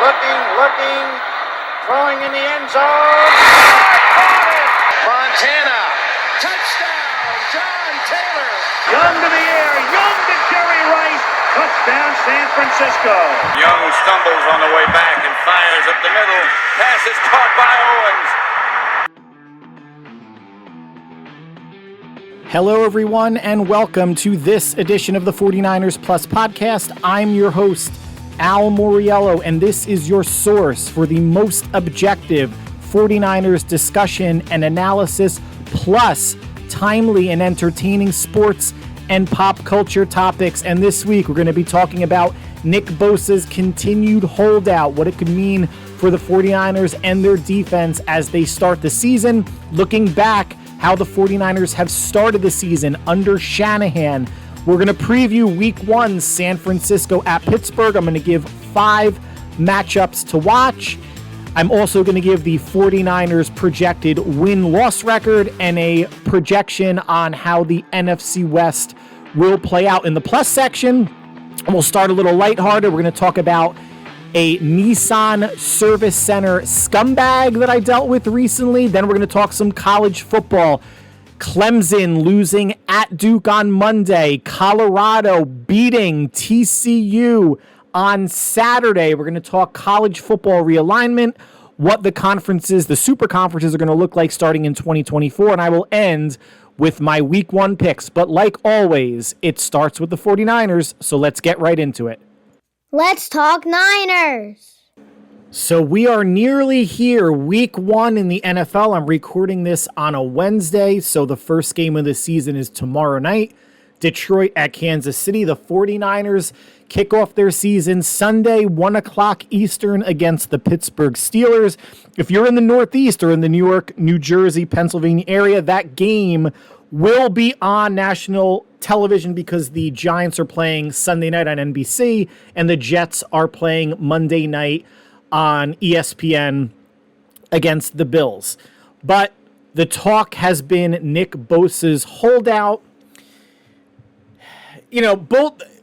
looking, throwing in the end zone. Montana, touchdown, John Taylor. Young to the air, Young to Jerry Rice, touchdown San Francisco. Young stumbles on the way back and fires up the middle. Pass is caught by Owens. Hello, everyone, and welcome to this edition of the 49ers Plus podcast. I'm your host, Al Moriello, and this is your source for the most objective 49ers discussion and analysis, plus timely and entertaining sports and pop culture topics. And this week, we're going to be talking about Nick Bosa's continued holdout, what it could mean for the 49ers and their defense as they start the season, looking back how the 49ers have started the season under Shannahan. We're going to preview week one, San Francisco at Pittsburgh. I'm going to give 5 matchups to watch. I'm also going to give the 49ers projected win-loss record and a projection on how the NFC West will play out in the plus section. And we'll start a little lighthearted. We're going to talk about a Nissan service center scumbag that I dealt with recently. Then we're going to talk some college football. Clemson losing at Duke on Monday. Colorado beating TCU on Saturday. We're going to talk college football realignment, what the conferences, the super conferences are going to look like starting in 2024. And I will end with my week one picks. But like always, it starts with the 49ers. So let's get right into it. Let's talk Niners. So we are nearly here, week one in the NFL. I'm recording this on a Wednesday, so the first game of the season is tomorrow night. Detroit at Kansas City. The 49ers kick off their season Sunday, 1 o'clock Eastern against the Pittsburgh Steelers. If you're in the Northeast or in the New York, New Jersey, Pennsylvania area, that game will be on national television because the Giants are playing Sunday night on NBC and the Jets are playing Monday night on ESPN against the Bills. But the talk has been Nick Bosa's holdout.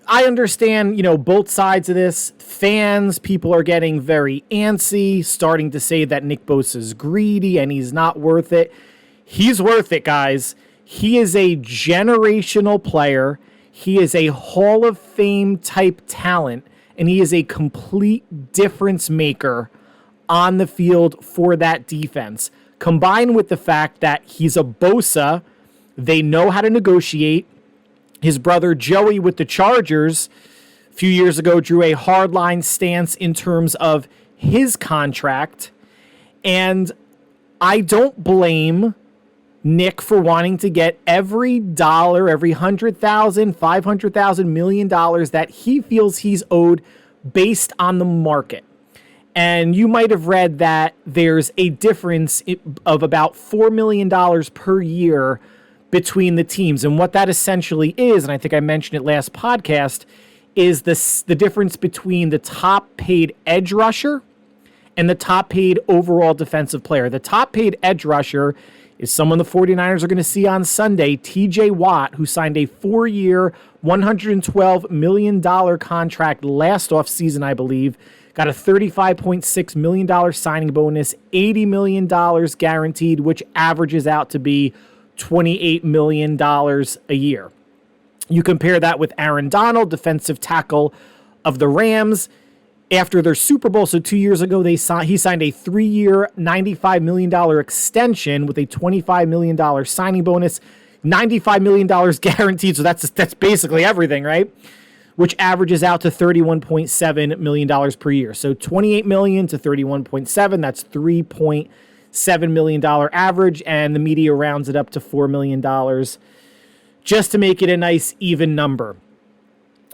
I understand, both sides of this. Fans, people are getting very antsy, starting to say that Nick Bosa's greedy and he's not worth it. He's worth it, guys. He is a generational player. He is a Hall of Fame type talent, and he is a complete difference maker on the field for that defense. Combined with the fact that he's a Bosa, they know how to negotiate. His brother Joey with the Chargers a few years ago drew a hardline stance in terms of his contract, and I don't blame Nick for wanting to get every dollar, every $100,000, $500,000, $1 million that he feels he's owed based on the market. And you might have read that there's a difference of about $4 million per year between the teams. And what that essentially is, and I think I mentioned it last podcast, is the difference between the top paid edge rusher and the top paid overall defensive player. The top paid edge rusher is someone the 49ers are going to see on Sunday, TJ Watt, who signed a 4-year, $112 million contract last offseason, I believe. Got a $35.6 million signing bonus, $80 million guaranteed, which averages out to be $28 million a year. You compare that with Aaron Donald, defensive tackle of the Rams. After their Super Bowl, so 2 years ago, he signed a 3-year, $95 million extension with a $25 million signing bonus, $95 million guaranteed, so that's basically everything, right? Which averages out to $31.7 million per year. So $28 million to $31.7, that's $3.7 million average, and the media rounds it up to $4 million just to make it a nice, even number.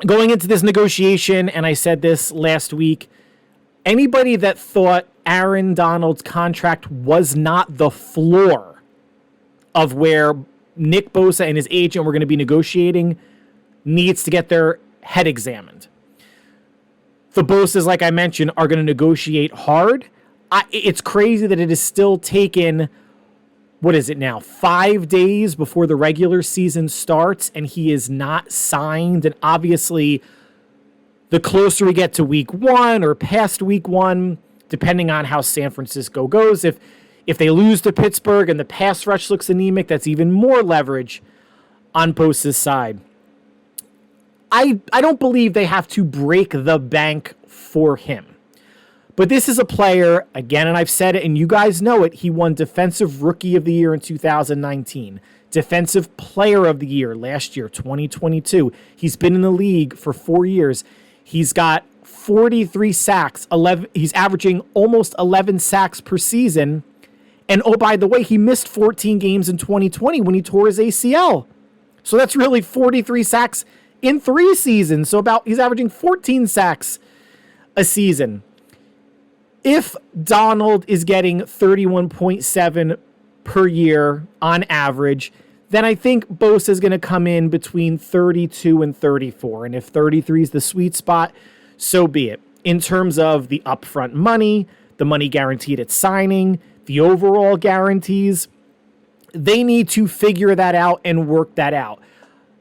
Going into this negotiation, and I said this last week, anybody that thought Aaron Donald's contract was not the floor of where Nick Bosa and his agent were going to be negotiating needs to get their head examined. The Bosas, like I mentioned, are going to negotiate hard. It's crazy that it has still taken, 5 days before the regular season starts, and he is not signed. And obviously, the closer we get to week 1 or past week 1, depending on how San Francisco goes, if they lose to Pittsburgh and the pass rush looks anemic, that's even more leverage on Bosa's side. I don't believe they have to break the bank for him. But this is a player, again, and I've said it, and you guys know it, he won Defensive Rookie of the Year in 2019. Defensive Player of the Year last year, 2022. He's been in the league for 4 years. He's got 43 sacks. He's averaging almost 11 sacks per season. And oh, by the way, he missed 14 games in 2020 when he tore his ACL. So that's really 43 sacks in 3 seasons. So he's averaging 14 sacks a season. If Donald is getting 31.7 per year on average, then I think Bosa is going to come in between 32 and 34. And if 33 is the sweet spot, so be it. In terms of the upfront money, the money guaranteed at signing, the overall guarantees, they need to figure that out and work that out.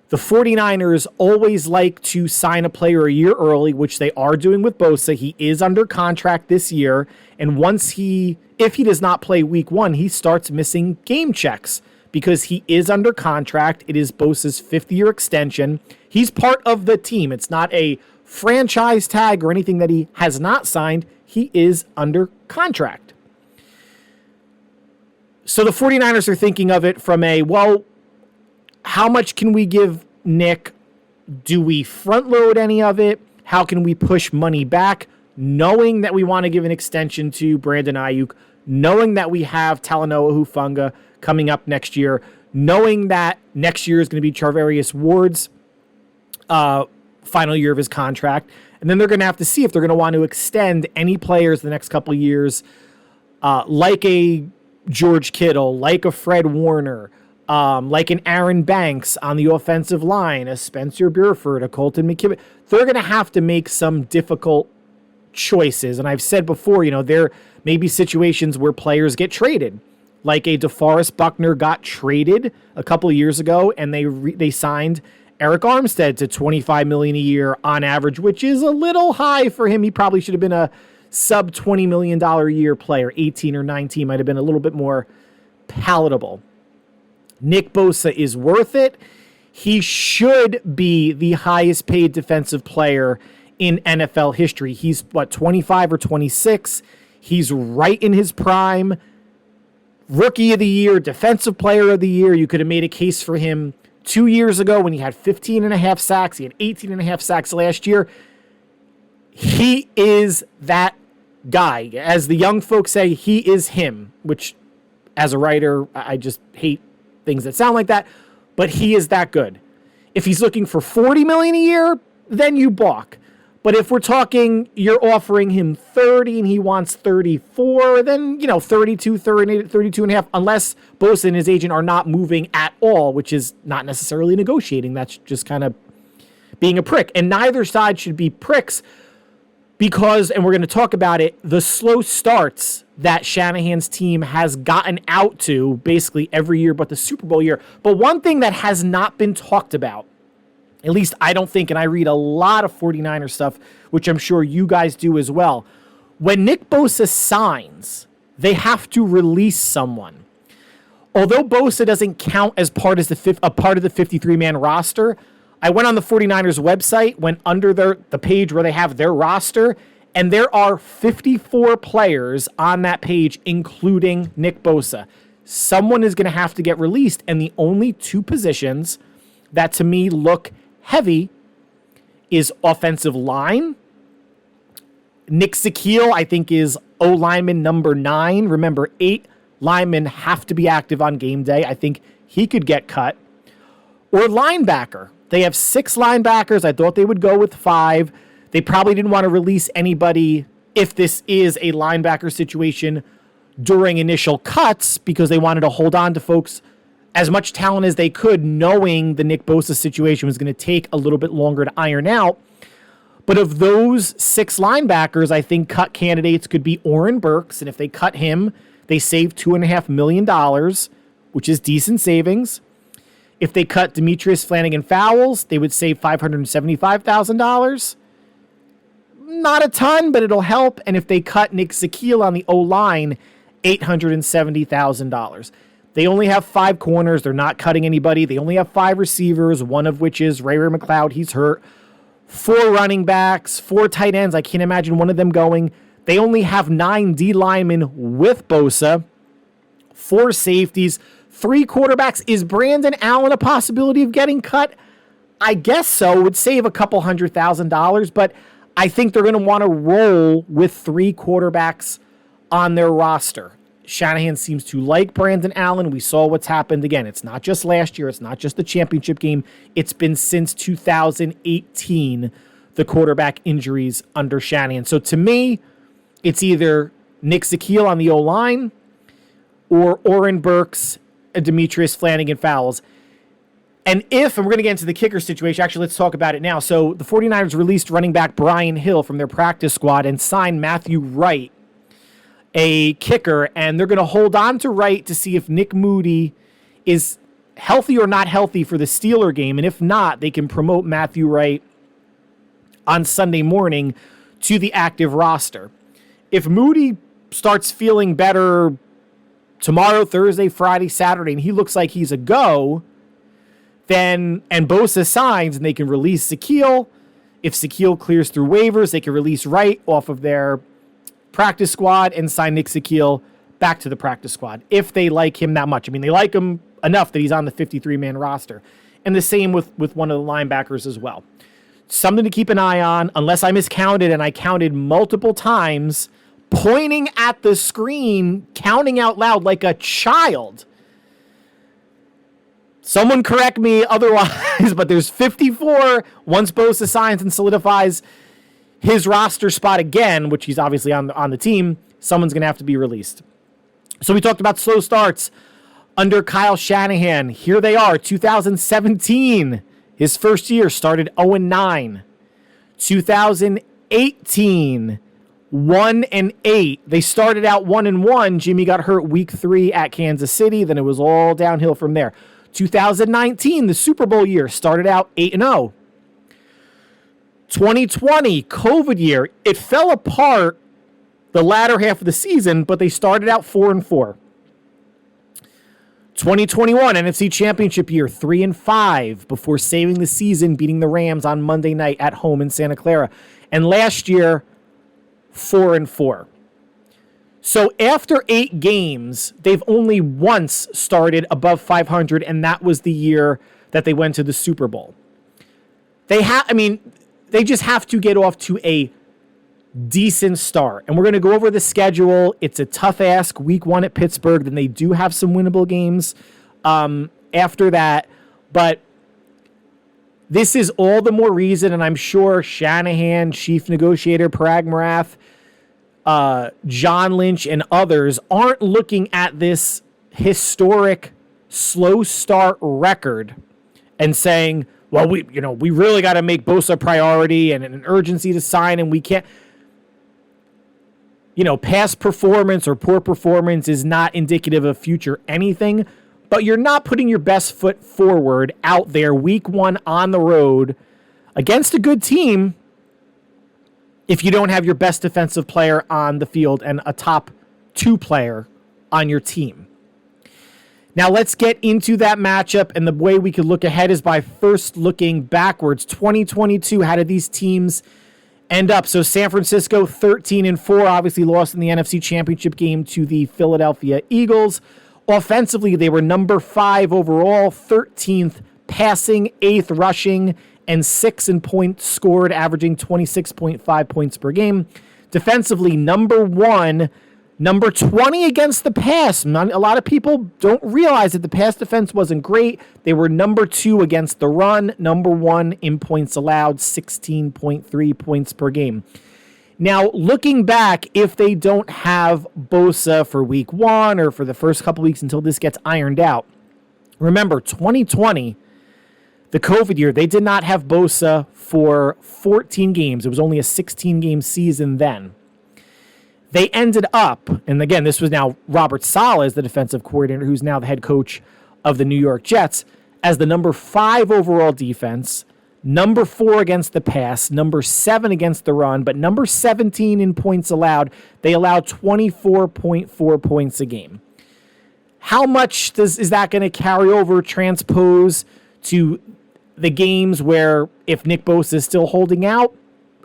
The 49ers always like to sign a player a year early, which they are doing with Bosa. He is under contract this year. And if he does not play week 1, he starts missing game checks because he is under contract. It is Bosa's 5th-year extension. He's part of the team. It's not a franchise tag or anything that he has not signed. He is under contract. So the 49ers are thinking of it from how much can we give Nick? Do we front load any of it? How can we push money back? Knowing that we want to give an extension to Brandon Ayuk, knowing that we have Talanoa Hufanga coming up next year, knowing that next year is going to be Charvarius Ward's final year of his contract. And then they're going to have to see if they're going to want to extend any players the next couple of years, like a George Kittle, like a Fred Warner, like an Aaron Banks on the offensive line, a Spencer Burford, a Colton McKibben. They're going to have to make some difficult choices. And I've said before, there may be situations where players get traded, like a DeForest Buckner got traded a couple of years ago, and they signed Eric Armstead to $25 million a year on average, which is a little high for him. He probably should have been a sub $20 million a year player. 18 or 19 might have been a little bit more palatable. Nick Bosa is worth it. He should be the highest paid defensive player in NFL history. He's 25 or 26. He's right in his prime. Rookie of the Year, Defensive Player of the Year. You could have made a case for him 2 years ago when he had 15.5 sacks. He had 18.5 sacks last year. He is that guy. As the young folks say, he is him, which as a writer, I just hate things that sound like that, but he is that good. If he's looking for $40 million a year, then you balk. But if we're talking, you're offering him 30 and he wants 34, then, 32, 38, 32 and a half, unless Bosa and his agent are not moving at all, which is not necessarily negotiating. That's just kind of being a prick. And neither side should be pricks because, and we're going to talk about it, the slow starts that Shanahan's team has gotten out to basically every year but the Super Bowl year. But one thing that has not been talked about, at least I don't think, and I read a lot of 49er stuff, which I'm sure you guys do as well. When Nick Bosa signs, they have to release someone. Although Bosa doesn't count as part of the 53-man roster, I went on the 49ers website, went under the page where they have their roster, and there are 54 players on that page, including Nick Bosa. Someone is going to have to get released, and the only 2 positions that to me look heavy is offensive line. Nick Zakiel, I think, is O-lineman number 9. Remember, 8 linemen have to be active on game day. I think he could get cut. Or linebacker. They have 6 linebackers. I thought they would go with 5. They probably didn't want to release anybody if this is a linebacker situation during initial cuts because they wanted to hold on to folks as much talent as they could, knowing the Nick Bosa situation was going to take a little bit longer to iron out. But of those 6 linebackers, I think cut candidates could be Oren Burks. And if they cut him, they save $2.5 million, which is decent savings. If they cut Demetrius Flanagan Fowles, they would save $575,000. not a ton, but it'll help. And if they cut Nick Bosa on the O-line, $870,000. They only have 5 corners. They're not cutting anybody. They only have 5 receivers, one of which is Ray McLeod. He's hurt. 4 running backs, 4 tight ends. I can't imagine one of them going. They only have 9 D linemen with Bosa, 4 safeties, 3 quarterbacks. Is Brandon Allen a possibility of getting cut? I guess so. It would save a couple $100,000, but I think they're going to want to roll with 3 quarterbacks on their roster. Shannahan seems to like Brandon Allen. We saw what's happened again. It's not just last year. It's not just the championship game. It's been since 2018, the quarterback injuries under Shannahan. So to me, it's either Nick Bosa on the O-line or Oren Burks and Demetrius Flanagan Fowles. And we're going to get into the kicker situation, actually, let's talk about it now. So the 49ers released running back Brian Hill from their practice squad and signed Matthew Wright, a kicker, and they're going to hold on to Wright to see if Nick Moody is healthy or not healthy for the Steeler game. And if not, they can promote Matthew Wright on Sunday morning to the active roster. If Moody starts feeling better tomorrow, Thursday, Friday, Saturday, and he looks like he's a go, then, and Bosa signs, and they can release Bosa. If Bosa clears through waivers, they can release Wright off of their practice squad and sign Nick Bosa back to the practice squad if they like him that much. I mean, they like him enough that he's on the 53-man roster. And the same with one of the linebackers as well. Something to keep an eye on, unless I miscounted, and I counted multiple times, pointing at the screen, counting out loud like a child. Someone correct me otherwise, but there's 54 once Bosa signs and solidifies his roster spot again, which he's obviously on the team. Someone's going to have to be released. So we talked about slow starts under Kyle Shanahan. Here they are, 2017. His first year started 0-9. 2018, 1-8. They started out 1-1. Jimmy got hurt week 3 at Kansas City. Then it was all downhill from there. 2019, the Super Bowl year, started out 8-0. 2020, COVID year, it fell apart the latter half of the season, but they started out 4-4. 2021, NFC Championship year, 3-5 before saving the season, beating the Rams on Monday night at home in Santa Clara. And last year, 4-4. So after 8 games, they've only once started above 500, and that was the year that they went to the Super Bowl. They just have to get off to a decent start. And we're going to go over the schedule. It's a tough ask. Week 1 at Pittsburgh. Then they do have some winnable games after that. But this is all the more reason, and I'm sure Shannahan, chief negotiator Parag Marath, John Lynch, and others aren't looking at this historic slow start record and saying, well, we really got to make Bosa a priority and an urgency to sign, and we can't. Past performance or poor performance is not indicative of future anything, but you're not putting your best foot forward out there week 1 on the road against a good team if you don't have your best defensive player on the field and a top 2 player on your team. Now let's get into that matchup, and the way we could look ahead is by first looking backwards. 2022, how did these teams end up? So San Francisco 13-4, obviously lost in the NFC Championship game to the Philadelphia Eagles. Offensively, they were number 5 overall, 13th passing, 8th rushing, and 6th in points scored, averaging 26.5 points per game. Defensively, number 1, number 20 against the pass. A lot of people don't realize that the pass defense wasn't great. They were number 2 against the run, number 1 in points allowed, 16.3 points per game. Now, looking back, if they don't have Bosa for week 1 or for the first couple weeks until this gets ironed out, remember, 2020, the COVID year, they did not have Bosa for 14 games. It was only a 16-game season then. They ended up, and again, this was now Robert Saleh, the defensive coordinator, who's now the head coach of the New York Jets, as the number 5 overall defense, number 4 against the pass, number 7 against the run, but number 17 in points allowed. They allow 24.4 points a game. How much is that going to carry over, transpose to the games where if Nick Bosa is still holding out?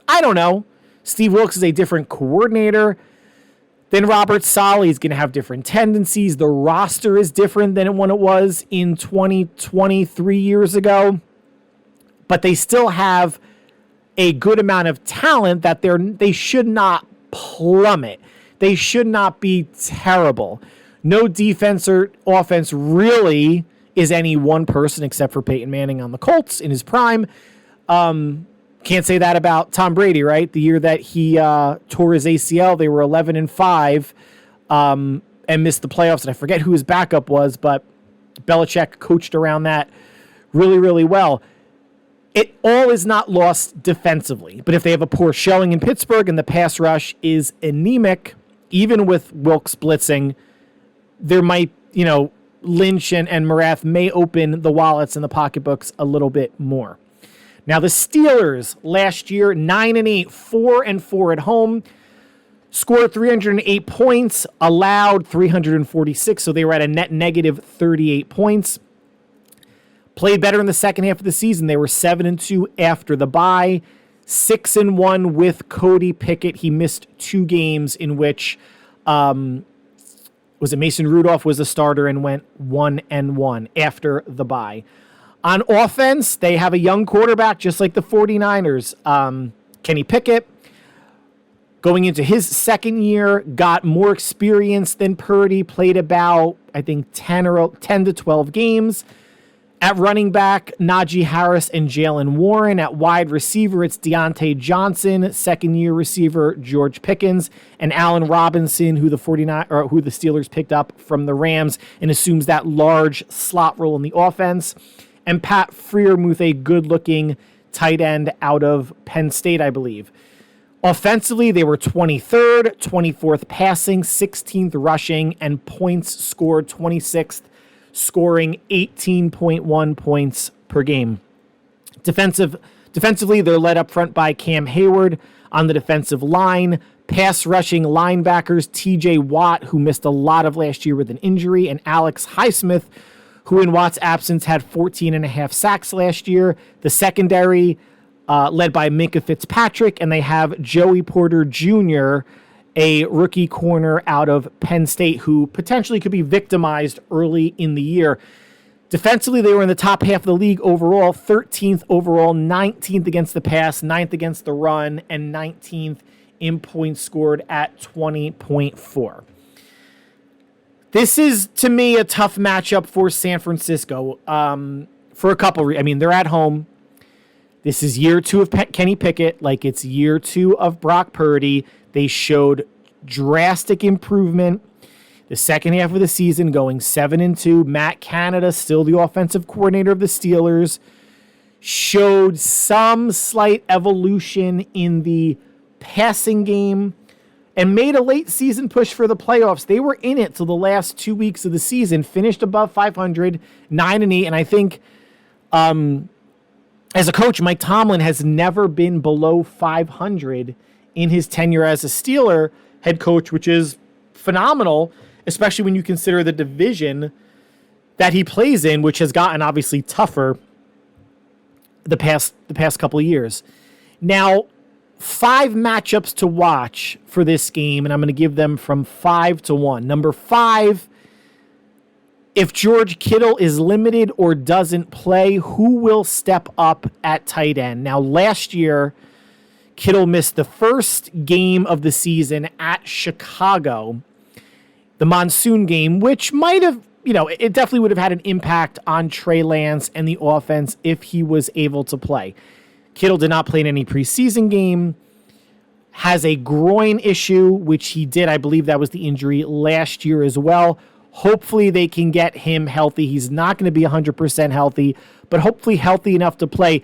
I don't know. Steve Wilks is a different coordinator than Robert Saleh. He's going to have different tendencies. The roster is different than when it was in 2023 years ago. But they still have a good amount of talent that they should not plummet. They should not be terrible. No defense or offense really is any one person except for Peyton Manning on the Colts in his prime. Can't say that about Tom Brady, right? The year that he tore his ACL, they were 11-5 and missed the playoffs. And I forget who his backup was, but Belichick coached around that really, really well. It all is not lost defensively, but if they have a poor showing in Pittsburgh and the pass rush is anemic, even with Wilks blitzing, there might, Lynch and Marath may open the wallets and the pocketbooks a little bit more. Now, the Steelers last year, 9-8, 4-4 at home, scored 308 points, allowed 346, so they were at a net negative 38 points. Played better in the second half of the season. They were 7-2 after the bye, 6-1 with Cody Pickett. He missed 2 games in which Mason Rudolph was the starter and went 1-1 after the bye. On offense, they have a young quarterback, just like the 49ers. Kenny Pickett, going into his second year, got more experience than Purdy, played about, I think, 10 to 12 games. At running back, Najee Harris and Jalen Warren. At wide receiver, it's Deontay Johnson, second-year receiver George Pickens, and Allen Robinson, who the Steelers picked up from the Rams and assumes that large slot role in the offense. And Pat Freiermuth, a good-looking tight end out of Penn State, I believe. Offensively, they were 23rd, 24th passing, 16th rushing, and points scored 26th, scoring 18.1 points per game. Defensively, they're led up front by Cam Hayward on the defensive line. Pass rushing linebackers TJ Watt, who missed a lot of last year with an injury, and Alex Highsmith, who in Watt's absence had 14.5 sacks last year. The secondary, led by Minkah Fitzpatrick, and they have Joey Porter Jr., a rookie corner out of Penn State who potentially could be victimized early in the year. Defensively, they were in the top half of the league overall, 13th overall, 19th against the pass, 9th against the run, and 19th in points scored at 20.4. This is, to me, a tough matchup for San Francisco for a couple reasons. They're at home. This is year 2 of Kenny Pickett, like it's year 2 of Brock Purdy. They showed drastic improvement the second half of the season, going 7-2. Matt Canada, still the offensive coordinator of the Steelers, showed some slight evolution in the passing game and made a late season push for the playoffs. They were in it till the last 2 weeks of the season, finished above 500, 9-8, and I think as a coach, Mike Tomlin has never been below 500 in his tenure as a Steeler head coach, which is phenomenal, especially when you consider the division that he plays in, which has gotten obviously tougher the past couple of years. Now, 5 matchups to watch for this game, and I'm going to give them from 5 to 1. Number 5, if George Kittle is limited or doesn't play, who will step up at tight end? Now, last year, Kittle missed the first game of the season at Chicago, the monsoon game, which might have, it definitely would have had an impact on Trey Lance and the offense if he was able to play. Kittle did not play in any preseason game, has a groin issue, which he did. I believe that was the injury last year as well. Hopefully they can get him healthy. He's not going to be 100% healthy, but hopefully healthy enough to play.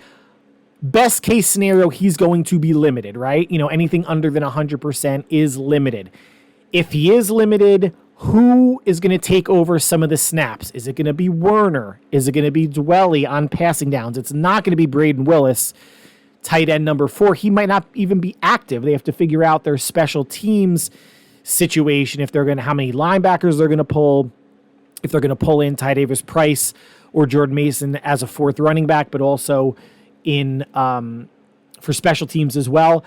Best case scenario, he's going to be limited, right? Anything under than 100% is limited. If he is limited, who is going to take over some of the snaps? Is it going to be Werner? Is it going to be Dwelly on passing downs? It's not going to be Braden Willis, tight end number 4. He might not even be active. They have to figure out their special teams situation, if they're going to, how many linebackers they're going to pull, if they're going to pull in Ty Davis Price or Jordan Mason as a 4th running back, but also in for special teams as well.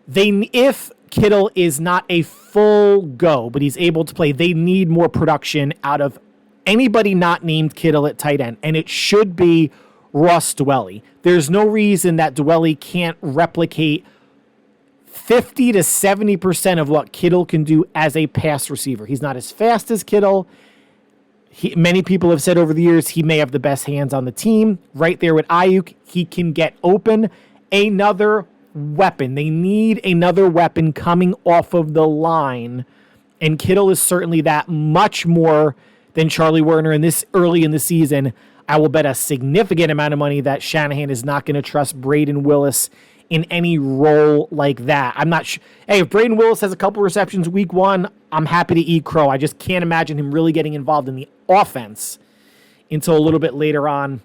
If Kittle is not a full go, but he's able to play, they need more production out of anybody not named Kittle at tight end, and it should be Ross Dwelly. There's no reason that Dwelly can't replicate 50 to 70% of what Kittle can do as a pass receiver. He's not as fast as Kittle. Many people have said over the years he may have the best hands on the team. Right there with Ayuk, he can get open. Another weapon. They need another weapon coming off of the line, and Kittle is certainly that, much more than Charlie Werner. In this early in the season, I will bet a significant amount of money that Shannahan is not going to trust Braden Willis in any role like that. I'm not sure. Hey, if Braden Willis has a couple receptions week 1, I'm happy to eat crow. I just can't imagine him really getting involved in the offense until a little bit later on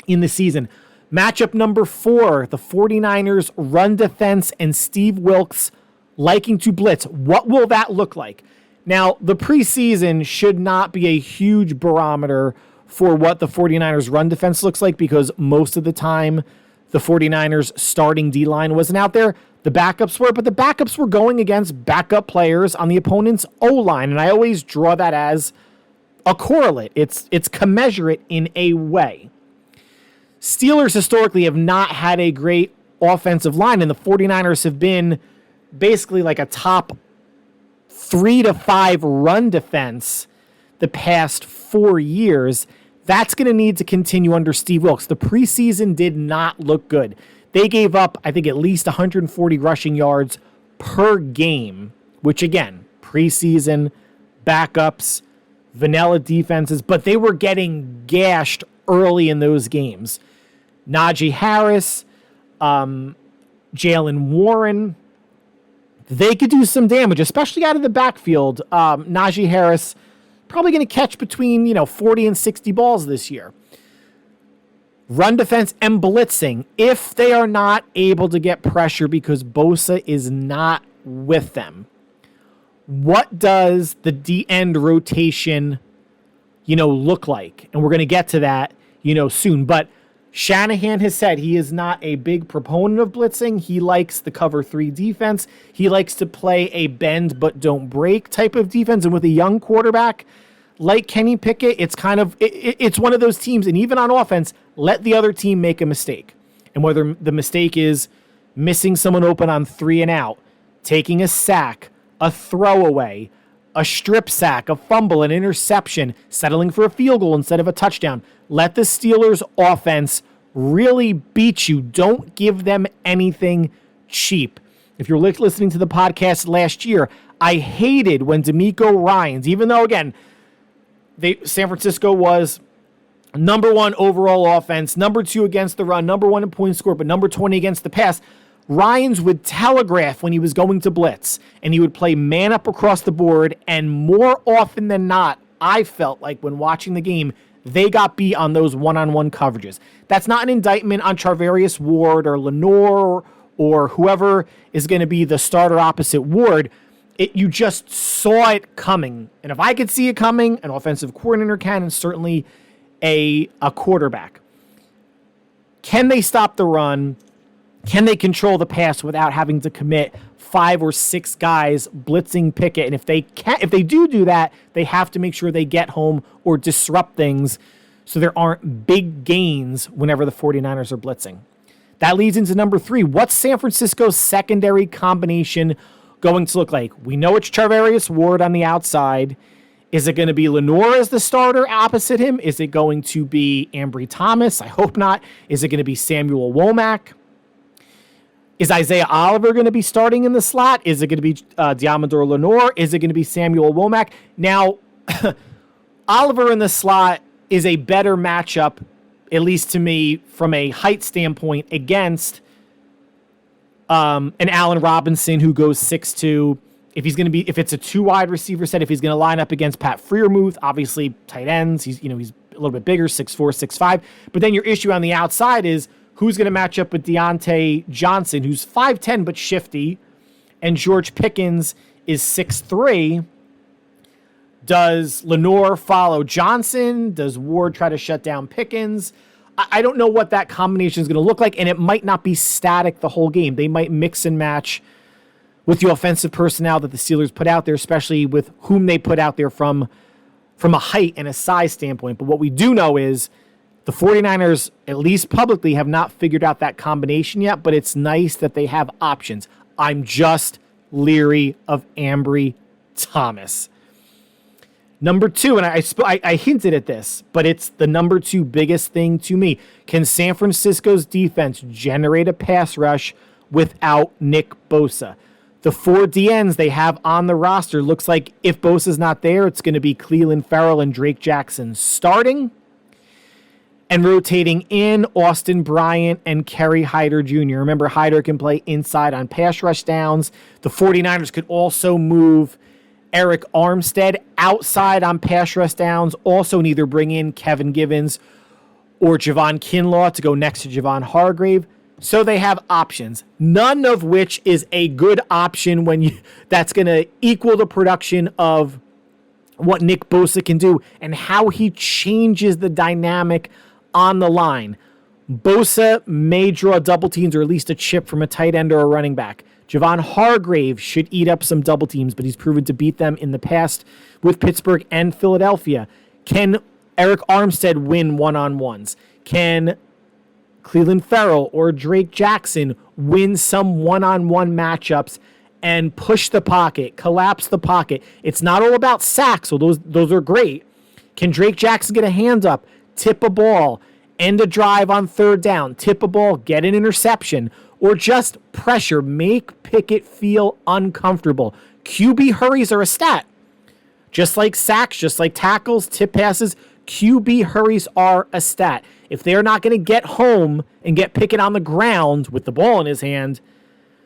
in the season. Matchup number 4, the 49ers run defense and Steve Wilks liking to blitz. What will that look like? Now, the preseason should not be a huge barometer for what the 49ers run defense looks like, because most of the time the 49ers starting D-line wasn't out there. The backups were, but the backups were going against backup players on the opponent's O-line, and I always draw that as a correlate. It's commensurate in a way. Steelers historically have not had a great offensive line, and the 49ers have been basically like a top 3 to 5 run defense the past 4 years. That's going to need to continue under Steve Wilks. The preseason did not look good. They gave up, I think, at least 140 rushing yards per game, which, again, preseason, backups, vanilla defenses, but they were getting gashed early in those games. Najee Harris, Jalen Warren, they could do some damage, especially out of the backfield. Najee Harris probably going to catch between 40 and 60 balls this year. Run defense and blitzing, if they are not able to get pressure because Bosa is not with them, what does the D-end rotation, look like? And we're going to get to that, soon. But Shannahan has said he is not a big proponent of blitzing. He likes the cover 3 defense. He likes to play a bend but don't break type of defense. And with a young quarterback like Kenny Pickett, it's it's one of those teams, and even on offense, let the other team make a mistake. And whether the mistake is missing someone open on 3 and out, taking a sack, a throwaway, a strip sack, a fumble, an interception, settling for a field goal instead of a touchdown, let the Steelers offense really beat you. Don't give them anything cheap. If you're listening to the podcast last year, I hated when DeMeco Ryans, even though, again, San Francisco was number 1 overall offense, number 2 against the run, number 1 in points scored, but number 20 against the pass. Ryans would telegraph when he was going to blitz, and he would play man up across the board, and more often than not, I felt like when watching the game, they got beat on those one-on-one coverages. That's not an indictment on Charvarius Ward or Lenore or whoever is going to be the starter opposite Ward. You just saw it coming. And if I could see it coming, an offensive coordinator can, and certainly a quarterback. Can they stop the run? Can they control the pass without having to commit 5 or 6 guys blitzing Pickett? And if they do that, they have to make sure they get home or disrupt things so there aren't big gains whenever the 49ers are blitzing. That leads into number 3. What's San Francisco's secondary combination going to look like? We know it's Charvarius Ward on the outside. Is it going to be Lenore as the starter opposite him? Is it going to be Ambry Thomas? I hope not. Is it going to be Samuel Womack? Is Isaiah Oliver going to be starting in the slot? Is it going to be Diamador Lenore? Is it going to be Samuel Womack? Now, Oliver in the slot is a better matchup, at least to me, from a height standpoint, against an Allen Robinson who goes 6'2", if it's a 2 wide receiver set, if he's going to line up against Pat Freiermuth, obviously tight ends, he's a little bit bigger, 6'4", 6'5". But then your issue on the outside is who's going to match up with Deontay Johnson, who's 5'10", but shifty, and George Pickens is 6'3". Does Lenore follow Johnson? Does Ward try to shut down Pickens? I don't know what that combination is going to look like, and it might not be static the whole game. They might mix and match with the offensive personnel that the Steelers put out there, especially with whom they put out there from a height and a size standpoint. But what we do know is the 49ers, at least publicly, have not figured out that combination yet, but it's nice that they have options. I'm just leery of Ambry Thomas. Number 2, and I hinted at this, but it's the number 2 biggest thing to me. Can San Francisco's defense generate a pass rush without Nick Bosa? The 4 DNs they have on the roster looks like if Bosa's not there, it's going to be Clelin Ferrell and Drake Jackson starting, and rotating in Austin Bryant and Kerry Hyder Jr. Remember, Hyder can play inside on pass rush downs. The 49ers could also move Eric Armstead outside on pass rush downs. Also neither bring in Kevin Givens or Javon Kinlaw to go next to Javon Hargrave. So they have options, none of which is a good option that's going to equal the production of what Nick Bosa can do and how he changes the dynamic on the line. Bosa may draw double teams or at least a chip from a tight end or a running back. Javon Hargrave should eat up some double teams, but he's proven to beat them in the past with Pittsburgh and Philadelphia. Can Eric Armstead win one-on-ones? Can Clelin Ferrell or Drake Jackson win some one-on-one matchups and push the pocket, collapse the pocket? It's not all about sacks, so those are great. Can Drake Jackson get a hand up, tip a ball, end a drive on 3rd down, tip a ball, get an interception, or just pressure, make Pickett feel uncomfortable? QB hurries are a stat. Just like sacks, just like tackles, tip passes, QB hurries are a stat. If they're not going to get home and get Pickett on the ground with the ball in his hand,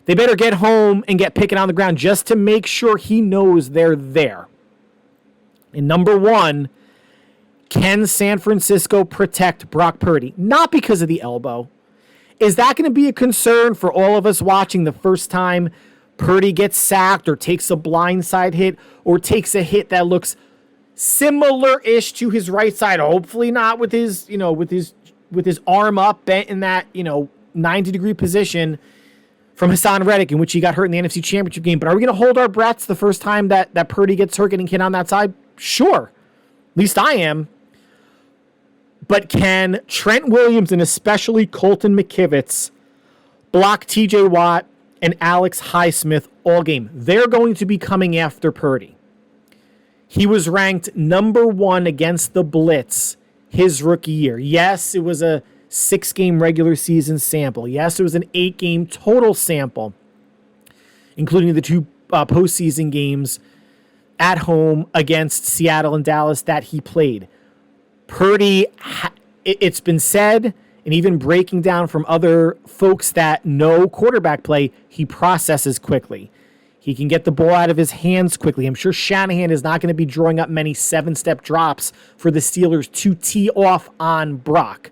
they better get home and get Pickett on the ground just to make sure he knows they're there. And number 1, can San Francisco protect Brock Purdy? Not because of the elbow. Is that going to be a concern for all of us watching the first time Purdy gets sacked or takes a blindside hit or takes a hit that looks similar-ish to his right side? Hopefully not with his arm up, bent in that 90-degree position from Hassan Reddick, in which he got hurt in the NFC Championship game. But are we going to hold our breaths the first time that Purdy gets hurt getting hit on that side? Sure. At least I am. But can Trent Williams and especially Colton McKivitz block TJ Watt and Alex Highsmith all game? They're going to be coming after Purdy. He was ranked number 1 against the blitz his rookie year. Yes, it was a 6-game regular season sample. Yes, it was an 8-game total sample, including the 2 postseason games at home against Seattle and Dallas that he played. Purdy, it's been said, and even breaking down from other folks that know quarterback play, he processes quickly. He can get the ball out of his hands quickly. I'm sure Shannahan is not going to be drawing up many 7-step drops for the Steelers to tee off on Brock.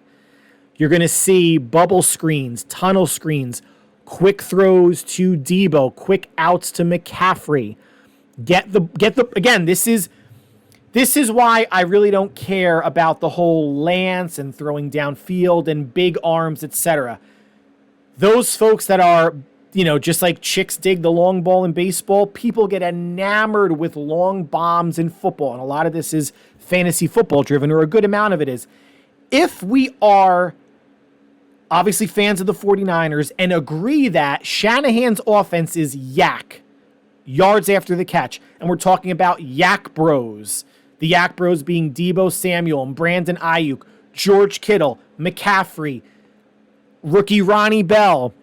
You're going to see bubble screens, tunnel screens, quick throws to Debo, quick outs to McCaffrey. Again, this is why I really don't care about the whole Lance and throwing downfield and big arms, etc. Those folks that are, just like chicks dig the long ball in baseball, people get enamored with long bombs in football. And a lot of this is fantasy football driven, or a good amount of it is. If we are obviously fans of the 49ers and agree that Shanahan's offense is yak, yards after the catch, and we're talking about yak bros, the yak bros being Debo Samuel and Brandon Ayuk, George Kittle, McCaffrey, rookie Ronnie Bell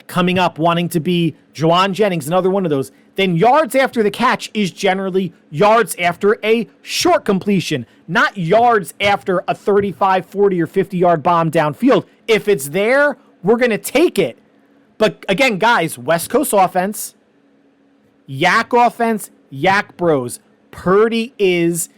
coming up wanting to be Juwan Jennings, another one of those, then yards after the catch is generally yards after a short completion, not yards after a 35, 40, or 50-yard bomb downfield. If it's there, we're going to take it. But again, guys, West Coast offense, Yak offense, Yak bros. Purdy is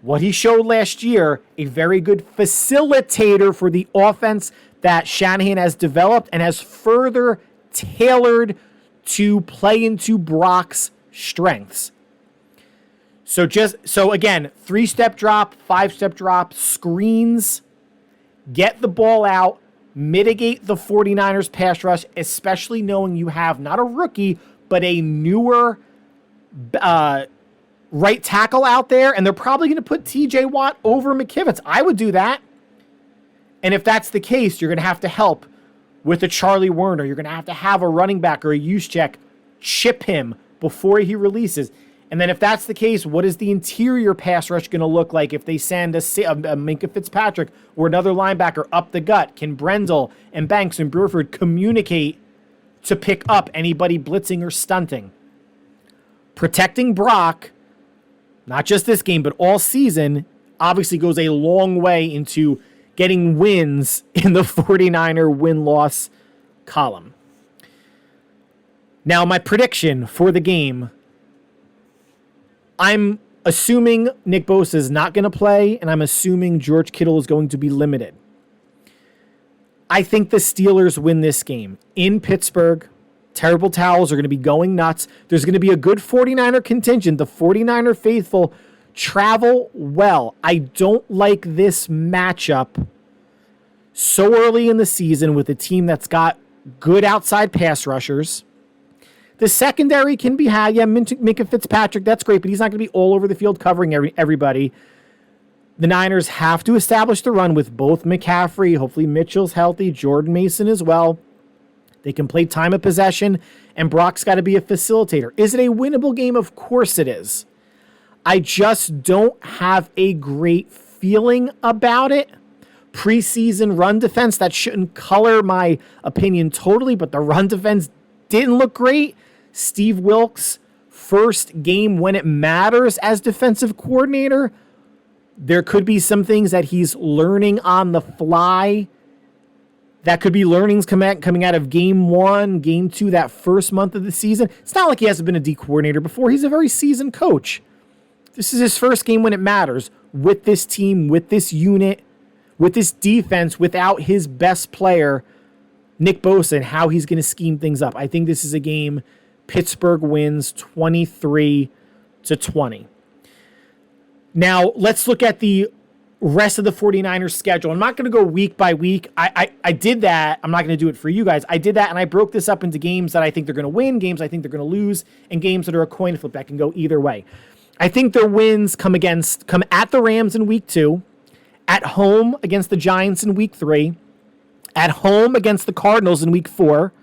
what he showed last year, a very good facilitator for the offense that Shannahan has developed and has further tailored to play into Brock's strengths. So again, 3-step drop, 5-step drop, screens, get the ball out, mitigate the 49ers pass rush, especially knowing you have not a rookie, but a newer right tackle out there, and they're probably going to put TJ Watt over McKivitz. I would do that. And if that's the case, you're going to have to help with a Charlie Werner. You're going to have a running back or a Juszczyk chip him before he releases. And then if that's the case, what is the interior pass rush going to look like if they send a Minkah Fitzpatrick or another linebacker up the gut? Can Brendel and Banks and Burford communicate to pick up anybody blitzing or stunting? Protecting Brock, not just this game, but all season, obviously goes a long way into getting wins in the 49er win-loss column. Now, my prediction for the game, I'm assuming Nick Bosa is not going to play, and I'm assuming George Kittle is going to be limited. I think the Steelers win this game in Pittsburgh. Terrible Towels are going to be going nuts. There's going to be a good 49er contingent. The 49er faithful travel well. I don't like this matchup so early in the season with a team that's got good outside pass rushers. The secondary can be had. Yeah, Minkah Fitzpatrick, that's great, but he's not going to be all over the field covering everybody. The Niners have to establish the run with both McCaffrey, hopefully Mitchell's healthy, Jordan Mason as well. They can play time of possession, and Brock's got to be a facilitator. Is it a winnable game? Of course it is. I just don't have a great feeling about it. Preseason run defense, that shouldn't color my opinion totally, but the run defense didn't look great. Steve Wilks' first game when it matters as defensive coordinator. There could be some things that he's learning on the fly. That could be learnings coming out of game 1, game 2, that first month of the season. It's not like he hasn't been a D coordinator before. He's a very seasoned coach. This is his first game when it matters with this team, with this unit, with this defense, without his best player, Nick Bosa, and how he's going to scheme things up. I think this is a game Pittsburgh wins 23-20. Now, let's look at the rest of the 49ers schedule. I'm not going to go week by week. I did that. I'm not going to do it for you guys. I did that, and I broke this up into games that I think they're going to win, games I think they're going to lose, and games that are a coin flip that can go either way. I think their wins come at the Rams in week 2, at home against the Giants in week 3, at home against the Cardinals in week 4,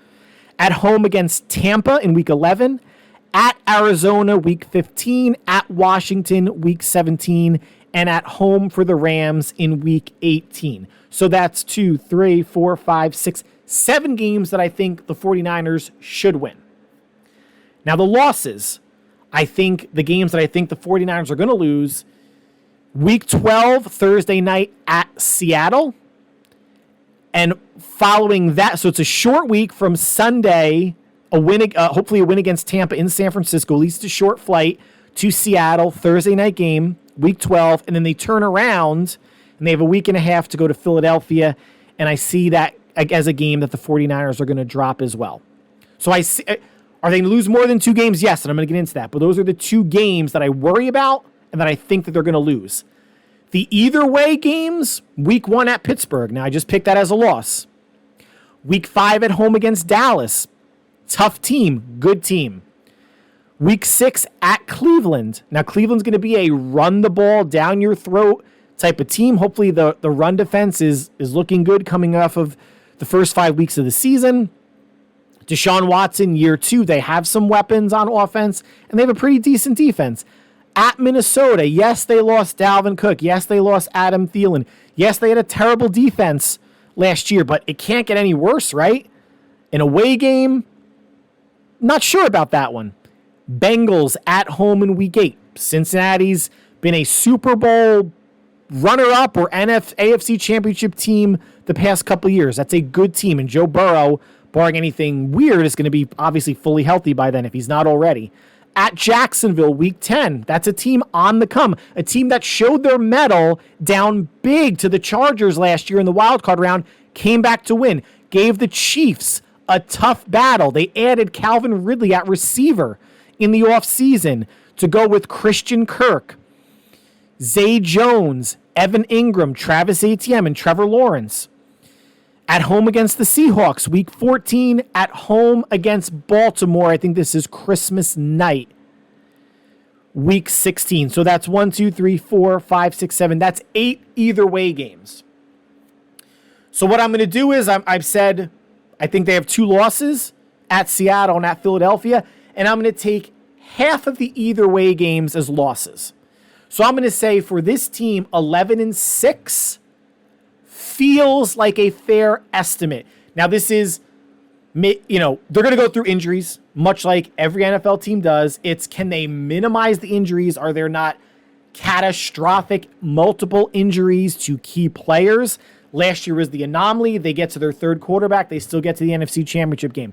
at home against Tampa in week 11, at Arizona week 15, at Washington week 17, and at home for the Rams in week 18. So that's 2, 3, 4, 5, 6, 7 games that I think the 49ers should win. Now the losses, I think the games that I think the 49ers are going to lose, week 12, Thursday night at Seattle. And following that, so it's a short week from Sunday, hopefully a win against Tampa in San Francisco, at least a short flight to Seattle, Thursday night game, week 12, and then they turn around and they have a week and a half to go to Philadelphia, and I see that as a game that the 49ers are going to drop as well. So I see, are they going to lose more than 2 games? Yes, and I'm going to get into that, but those are the 2 games that I worry about and that I think that they're going to lose. The either way games, week 1 at Pittsburgh. Now, I just picked that as a loss. Week 5 at home against Dallas. Tough team, good team. Week 6 at Cleveland. Now, Cleveland's going to be a run the ball down your throat type of team. Hopefully, the run defense is looking good coming off of the first 5 weeks of the season. Deshaun Watson, year 2, they have some weapons on offense, and they have a pretty decent defense. At Minnesota, yes, they lost Dalvin Cook. Yes, they lost Adam Thielen. Yes, they had a terrible defense last year, but it can't get any worse, right? An away game, not sure about that one. Bengals at home in week 8. Cincinnati's been a Super Bowl runner-up or AFC championship team the past couple of years. That's a good team, and Joe Burrow, barring anything weird, is going to be obviously fully healthy by then if he's not already. at Jacksonville week 10. That's a team on the come, a team that showed their mettle down big to the Chargers last year in the wild card round, came back to win, gave the Chiefs a tough battle. They added Calvin Ridley at receiver in the offseason to go with Christian Kirk, Zay Jones, Evan Ingram, Travis Etienne, and Trevor Lawrence. At home against the Seahawks, week 14. At home against Baltimore. I think this is Christmas night, week 16. So that's 1, 2, 3, 4, 5, 6, 7. That's 8 either way games. So what I'm going to do is I've said I think they have 2 losses at Seattle and at Philadelphia, and I'm going to take half of the either way games as losses. So I'm going to say for this team, 11-6 feels like a fair estimate. Now this is, they're going to go through injuries, much like every NFL team does. It's, can they minimize the injuries? Are there not catastrophic multiple injuries to key players? Last year was the anomaly. They get to their third quarterback. They still get to the NFC Championship game.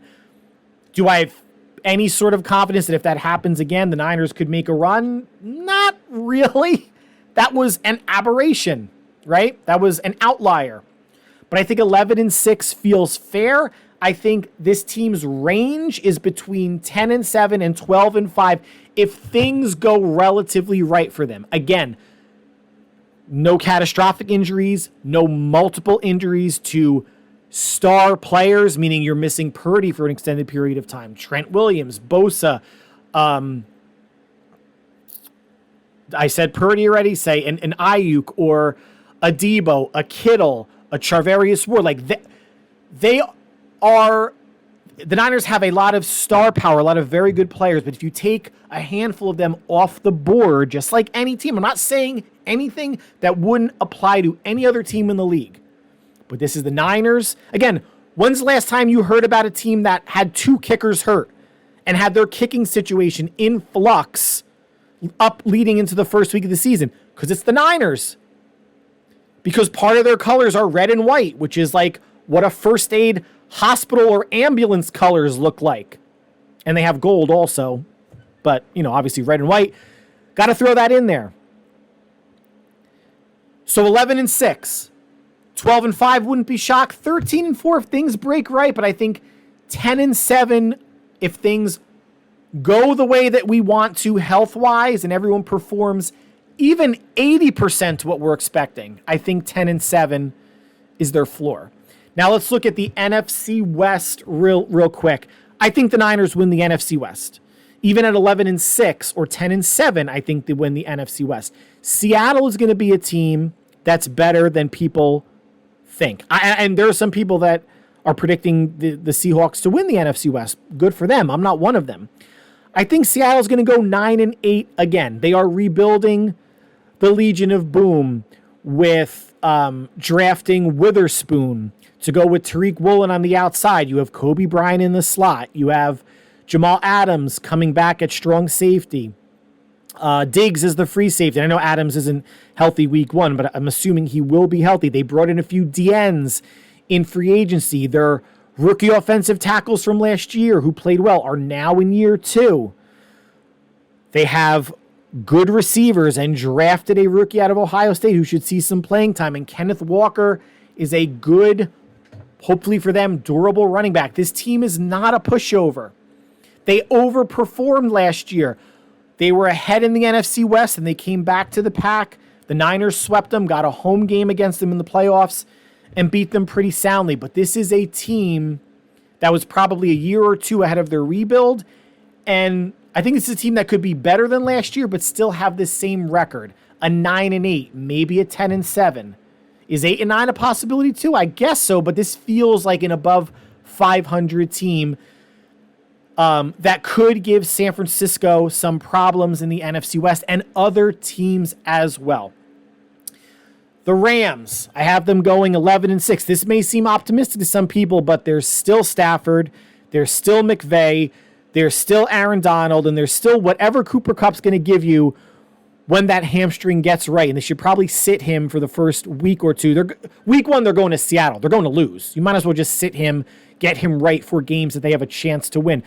Do I have any sort of confidence that if that happens again, the Niners could make a run? Not really. That was an aberration, right? That was an outlier. But I think 11-6 feels fair. I think this team's range is between 10-7 and 12-5 if things go relatively right for them. Again, no catastrophic injuries, no multiple injuries to star players, meaning you're missing Purdy for an extended period of time. Trent Williams, Bosa, I said Purdy already, say an Ayuk or a Debo, a Kittle, a Charvarius Ward. Like they are, the Niners have a lot of star power, a lot of very good players, but if you take a handful of them off the board, just like any team, I'm not saying anything that wouldn't apply to any other team in the league, but this is the Niners. Again, when's the last time you heard about a team that had 2 kickers hurt and had their kicking situation in flux up leading into the first week of the season? Because it's the Niners. Because part of their colors are red and white, which is like what a first aid hospital or ambulance colors look like. And they have gold also, but obviously red and white. Got to throw that in there. So 11-6, 12-5 wouldn't be shocked. 13-4 if things break right, but I think 10-7 if things go the way that we want to health-wise and everyone performs even 80% what we're expecting. I think 10-7 is their floor. Now let's look at the NFC West real quick. I think the Niners win the NFC West. Even at 11-6 or 10-7, I think they win the NFC West. Seattle is going to be a team that's better than people think. And there are some people that are predicting the Seahawks to win the NFC West. Good for them. I'm not one of them. I think Seattle's going to go 9-8 again. They are rebuilding the Legion of Boom with drafting Witherspoon to go with Tariq Woolen on the outside. You have Kobe Bryant in the slot. You have Jamal Adams coming back at strong safety. Diggs is the free safety. I know Adams isn't healthy week 1, but I'm assuming he will be healthy. They brought in a few DNs in free agency. Their rookie offensive tackles from last year who played well are now in year 2. They have good receivers and drafted a rookie out of Ohio State who should see some playing time. And Kenneth Walker is a good, hopefully for them, durable running back. This team is not a pushover. They overperformed last year. They were ahead in the NFC West, and they came back to the pack. The Niners swept them, got a home game against them in the playoffs, and beat them pretty soundly. But this is a team that was probably a year or 2 ahead of their rebuild, and I think this is a team that could be better than last year, but still have this same record, a 9-8, maybe a 10-7. Is 8-9 a possibility too? I guess so, but this feels like an above 500 team that could give San Francisco some problems in the NFC West and other teams as well. The Rams, I have them going 11-6. This may seem optimistic to some people, but there's still Stafford, there's still McVay, there's still Aaron Donald, and there's still whatever Cooper Kupp's going to give you when that hamstring gets right. And they should probably sit him for the first week or 2. Week 1, they're going to Seattle. They're going to lose. You might as well just sit him, get him right for games that they have a chance to win.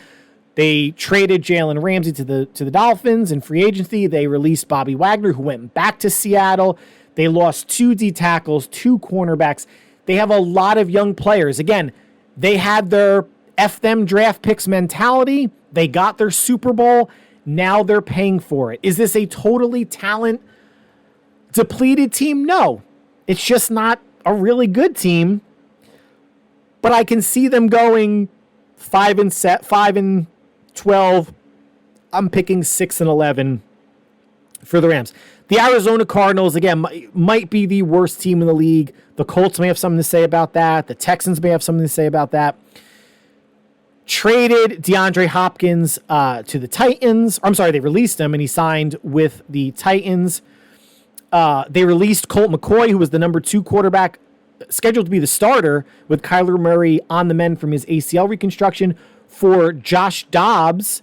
They traded Jalen Ramsey to the Dolphins in free agency. They released Bobby Wagner, who went back to Seattle. They lost 2 D tackles, 2 cornerbacks. They have a lot of young players. Again, they had their F them draft picks mentality. They got their Super Bowl. Now they're paying for it. Is this a totally talent depleted team? No. It's just not a really good team. But I can see them going 5-12. I'm picking 6-11 for the Rams. The Arizona Cardinals, again, might be the worst team in the league. The Colts may have something to say about that. The Texans may have something to say about that. Traded DeAndre Hopkins to the Titans. I'm sorry, they released him, and he signed with the Titans. They released Colt McCoy, who was the number 2 quarterback, scheduled to be the starter, with Kyler Murray on the mend from his ACL reconstruction, for Josh Dobbs,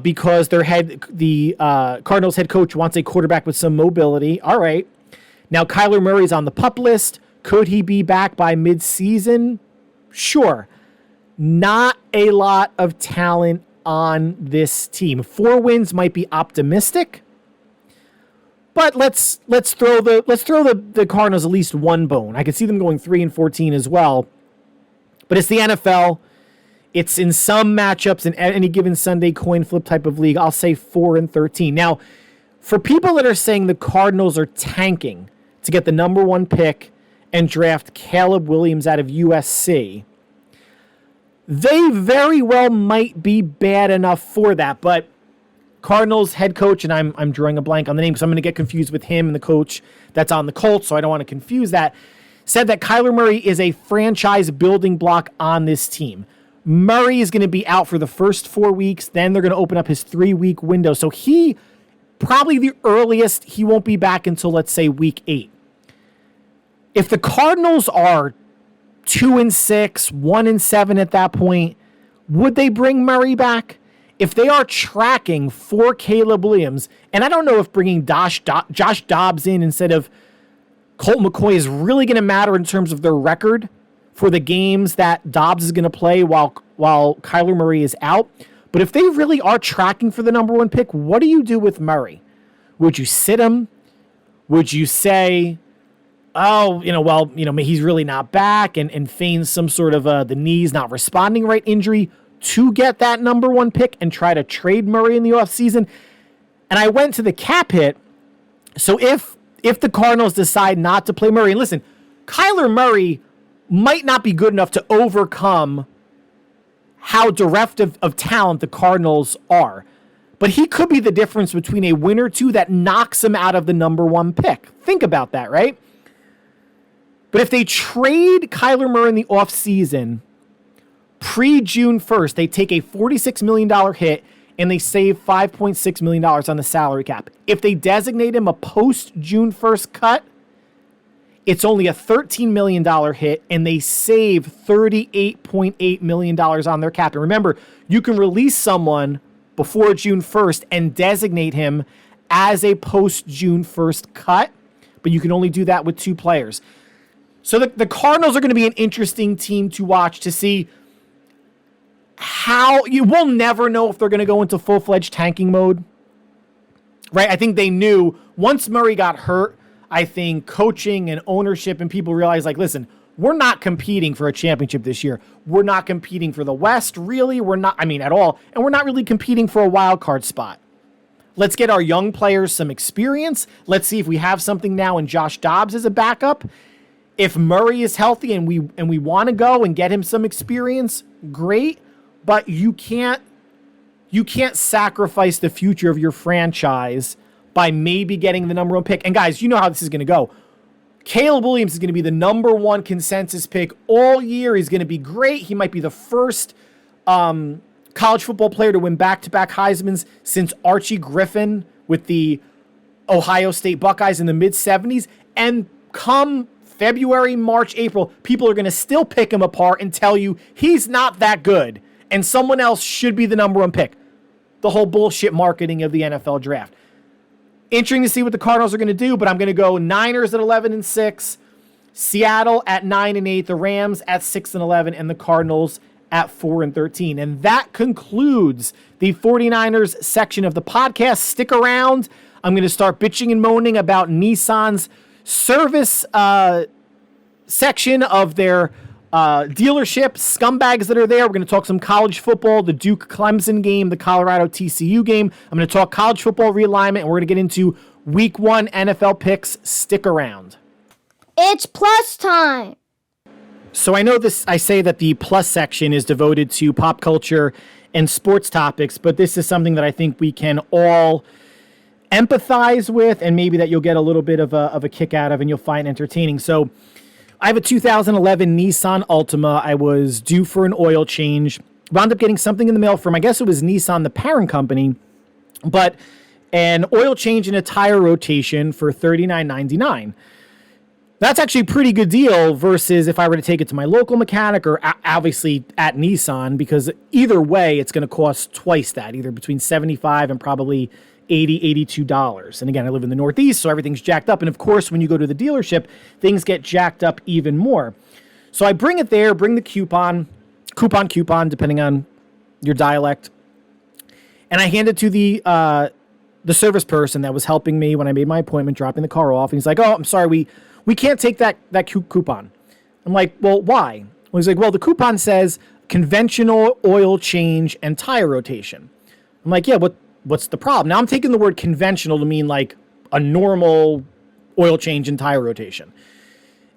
because the Cardinals head coach wants a quarterback with some mobility. All right. Now Kyler Murray's on the PUP list. Could he be back by midseason? Sure. Not a lot of talent on this team. 4 wins might be optimistic, but let's throw the Cardinals at least one bone. I could see them going 3-14 as well, but it's the NFL. It's in some matchups in any given Sunday coin flip type of league. I'll say 4-13. Now, for people that are saying the Cardinals are tanking to get the number 1 pick and draft Caleb Williams out of USC, they very well might be bad enough for that. But Cardinals head coach, and I'm drawing a blank on the name because I'm going to get confused with him and the coach that's on the Colts, so I don't want to confuse that, said that Kyler Murray is a franchise building block on this team. Murray is going to be out for the first 4 weeks. Then they're going to open up his 3-week window. So he, probably the earliest, he won't be back until, let's say, week 8. If the Cardinals are 2-6, 1-7 at that point, would they bring Murray back? If they are tracking for Caleb Williams, and I don't know if bringing Josh Dobbs in instead of Colt McCoy is really going to matter in terms of their record for the games that Dobbs is going to play while Kyler Murray is out. But if they really are tracking for the number 1 pick, what do you do with Murray? Would you sit him? Would you say, he's really not back and feign some sort of the knees not responding right injury to get that number 1 pick and try to trade Murray in the offseason? And I went to the cap hit. So if the Cardinals decide not to play Murray, and listen, Kyler Murray might not be good enough to overcome how bereft of talent the Cardinals are, but he could be the difference between a win or two that knocks him out of the number 1 pick. Think about that, right? But if they trade Kyler Murray in the offseason, pre-June 1st, they take a $46 million hit and they save $5.6 million on the salary cap. If they designate him a post-June 1st cut, it's only a $13 million hit, and they save $38.8 million on their cap. And remember, you can release someone before June 1st and designate him as a post-June 1st cut, but you can only do that with 2 players. So the Cardinals are going to be an interesting team to watch to see how you will never know if they're going to go into full-fledged tanking mode, right? I think they knew once Murray got hurt, I think coaching and ownership and people realize, like, listen, we're not competing for a championship this year. We're not competing for the West, really. We're not, at all. And we're not really competing for a wild card spot. Let's get our young players some experience. Let's see if we have something now in Josh Dobbs as a backup. If Murray is healthy and we want to go and get him some experience, great. But you can't sacrifice the future of your franchise by maybe getting the number 1 pick. And guys, you know how this is going to go. Caleb Williams is going to be the number 1 consensus pick all year. He's going to be great. He might be the first college football player to win back-to-back Heismans since Archie Griffin with the Ohio State Buckeyes in the mid-'70s. And come February, March, April, people are going to still pick him apart and tell you he's not that good and someone else should be the number 1 pick. The whole bullshit marketing of the NFL draft. Interesting to see what the Cardinals are going to do, but I'm going to go Niners at 11-6, Seattle at 9-8, the Rams at 6-11, and the Cardinals at 4-13. And that concludes the 49ers section of the podcast. Stick around. I'm going to start bitching and moaning about Nissan's service section of their dealership, scumbags that are there. We're going to talk some college football, the Duke-Clemson game, the Colorado TCU game. I'm going to talk college football realignment, and we're going to get into Week 1 NFL picks. Stick around. It's plus time. So I know this, I say that the plus section is devoted to pop culture and sports topics, but this is something that I think we can all empathize with, and maybe that you'll get a little bit of a kick out of and you'll find entertaining. So I have a 2011 Nissan Altima. I was due for an oil change. Wound up getting something in the mail from, I guess it was Nissan, the parent company, but an oil change and a tire rotation for $39.99. That's actually a pretty good deal versus if I were to take it to my local mechanic or obviously at Nissan, because either way, it's going to cost twice that, either between $75 and probably $80, $82. And again, I live in the Northeast, so everything's jacked up. And of course, when you go to the dealership, things get jacked up even more. So I bring it there, bring the coupon, depending on your dialect. And I hand it to the service person that was helping me when I made my appointment, dropping the car off. And he's like, "Oh, I'm sorry, we can't take that coupon." I'm like, "Well, why?" Well, he's like, "Well, the coupon says conventional oil change and tire rotation." I'm like, "Yeah, what's the problem?" Now I'm taking the word conventional to mean like a normal oil change and tire rotation.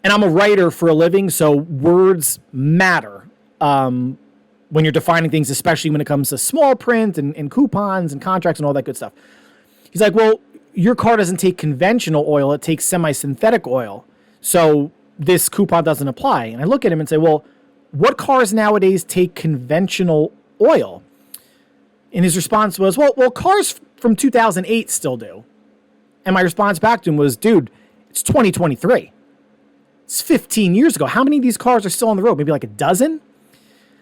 And I'm a writer for a living, so words matter when you're defining things, especially when it comes to small print and coupons and contracts and all that good stuff. He's like, "Well, your car doesn't take conventional oil, it takes semi-synthetic oil. So this coupon doesn't apply." And I look at him and say, "Well, what cars nowadays take conventional oil?" And his response was, well, cars from 2008 still do. And my response back to him was, "Dude, it's 2023. It's 15 years ago. How many of these cars are still on the road? Maybe like a dozen?"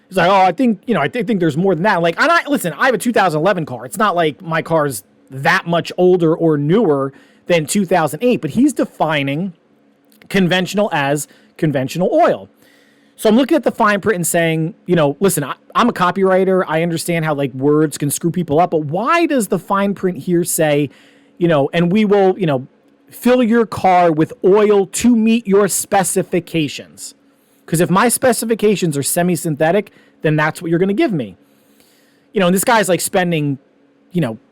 He's like, "Oh, I think there's more than that." I'm like, listen, I have a 2011 car. It's not like my car's that much older or newer than 2008, but he's defining conventional as conventional oil. So I'm looking at the fine print and saying, listen, I'm a copywriter. I understand how like words can screw people up, but why does the fine print here say, and we will, fill your car with oil to meet your specifications? Because if my specifications are semi-synthetic, then that's what you're going to give me. And this guy's like spending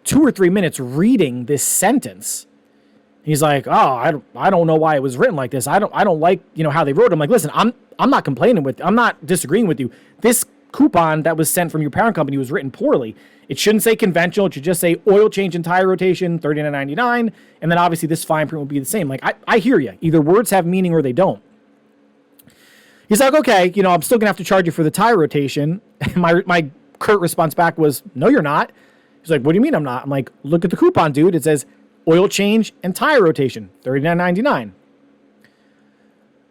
2 or 3 minutes reading this sentence. He's like, "Oh, I don't know why it was written like this. I don't like, how they wrote it." I'm like, "Listen, I'm not complaining I'm not disagreeing with you. This coupon that was sent from your parent company was written poorly. It shouldn't say conventional. It should just say oil change and tire rotation, $39.99. And then obviously this fine print will be the same." Like, I hear you. Either words have meaning or they don't. He's like, "Okay, I'm still gonna have to charge you for the tire rotation." And my curt response back was, "No, you're not." He's like, "What do you mean I'm not?" I'm like, "Look at the coupon, dude. It says oil change and tire rotation, $39.99.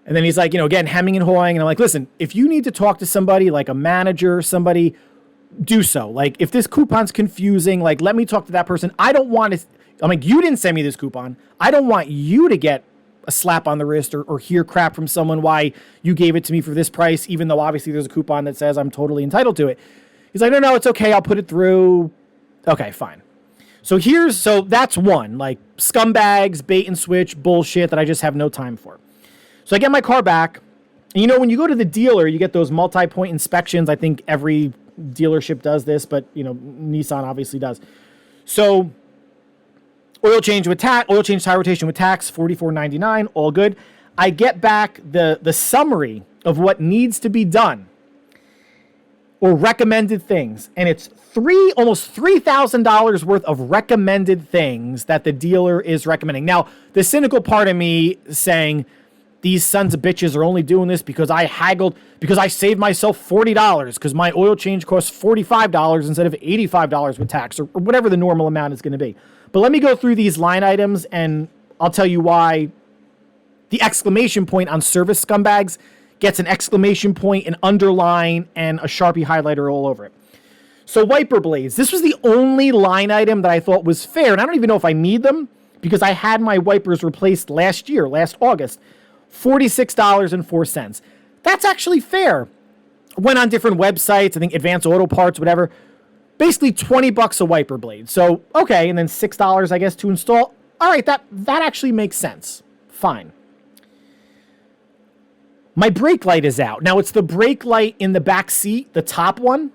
And then he's like, again, hemming and hawing. And I'm like, "Listen, if you need to talk to somebody, like a manager, somebody, do so. Like, if this coupon's confusing, like, let me talk to that person. I don't want to," I'm like, "You didn't send me this coupon. I don't want you to get a slap on the wrist or hear crap from someone why you gave it to me for this price, even though obviously there's a coupon that says I'm totally entitled to it." He's like, No, it's okay. I'll put it through." Okay, fine. So that's one, like scumbags, bait and switch bullshit that I just have no time for. So I get my car back. And when you go to the dealer, you get those multi-point inspections. I think every dealership does this, but Nissan obviously does. So oil change tire rotation with tax, $44.99, all good. I get back the summary of what needs to be done or recommended things, and it's almost $3,000 worth of recommended things that the dealer is recommending. Now, the cynical part of me is saying, these sons of bitches are only doing this because I haggled, because I saved myself $40, because my oil change costs $45 instead of $85 with tax, or whatever the normal amount is going to be. But let me go through these line items, and I'll tell you why the exclamation point on service scumbags gets an exclamation point, an underline, and a Sharpie highlighter all over it. So wiper blades. This was the only line item that I thought was fair, and I don't even know if I need them because I had my wipers replaced last August. $46.04. That's actually fair. Went on different websites, I think Advanced Auto Parts, whatever. Basically $20 a wiper blade. So, okay, and then $6, I guess, to install. All right, that actually makes sense. Fine. My brake light is out. Now, it's the brake light in the back seat, the top one.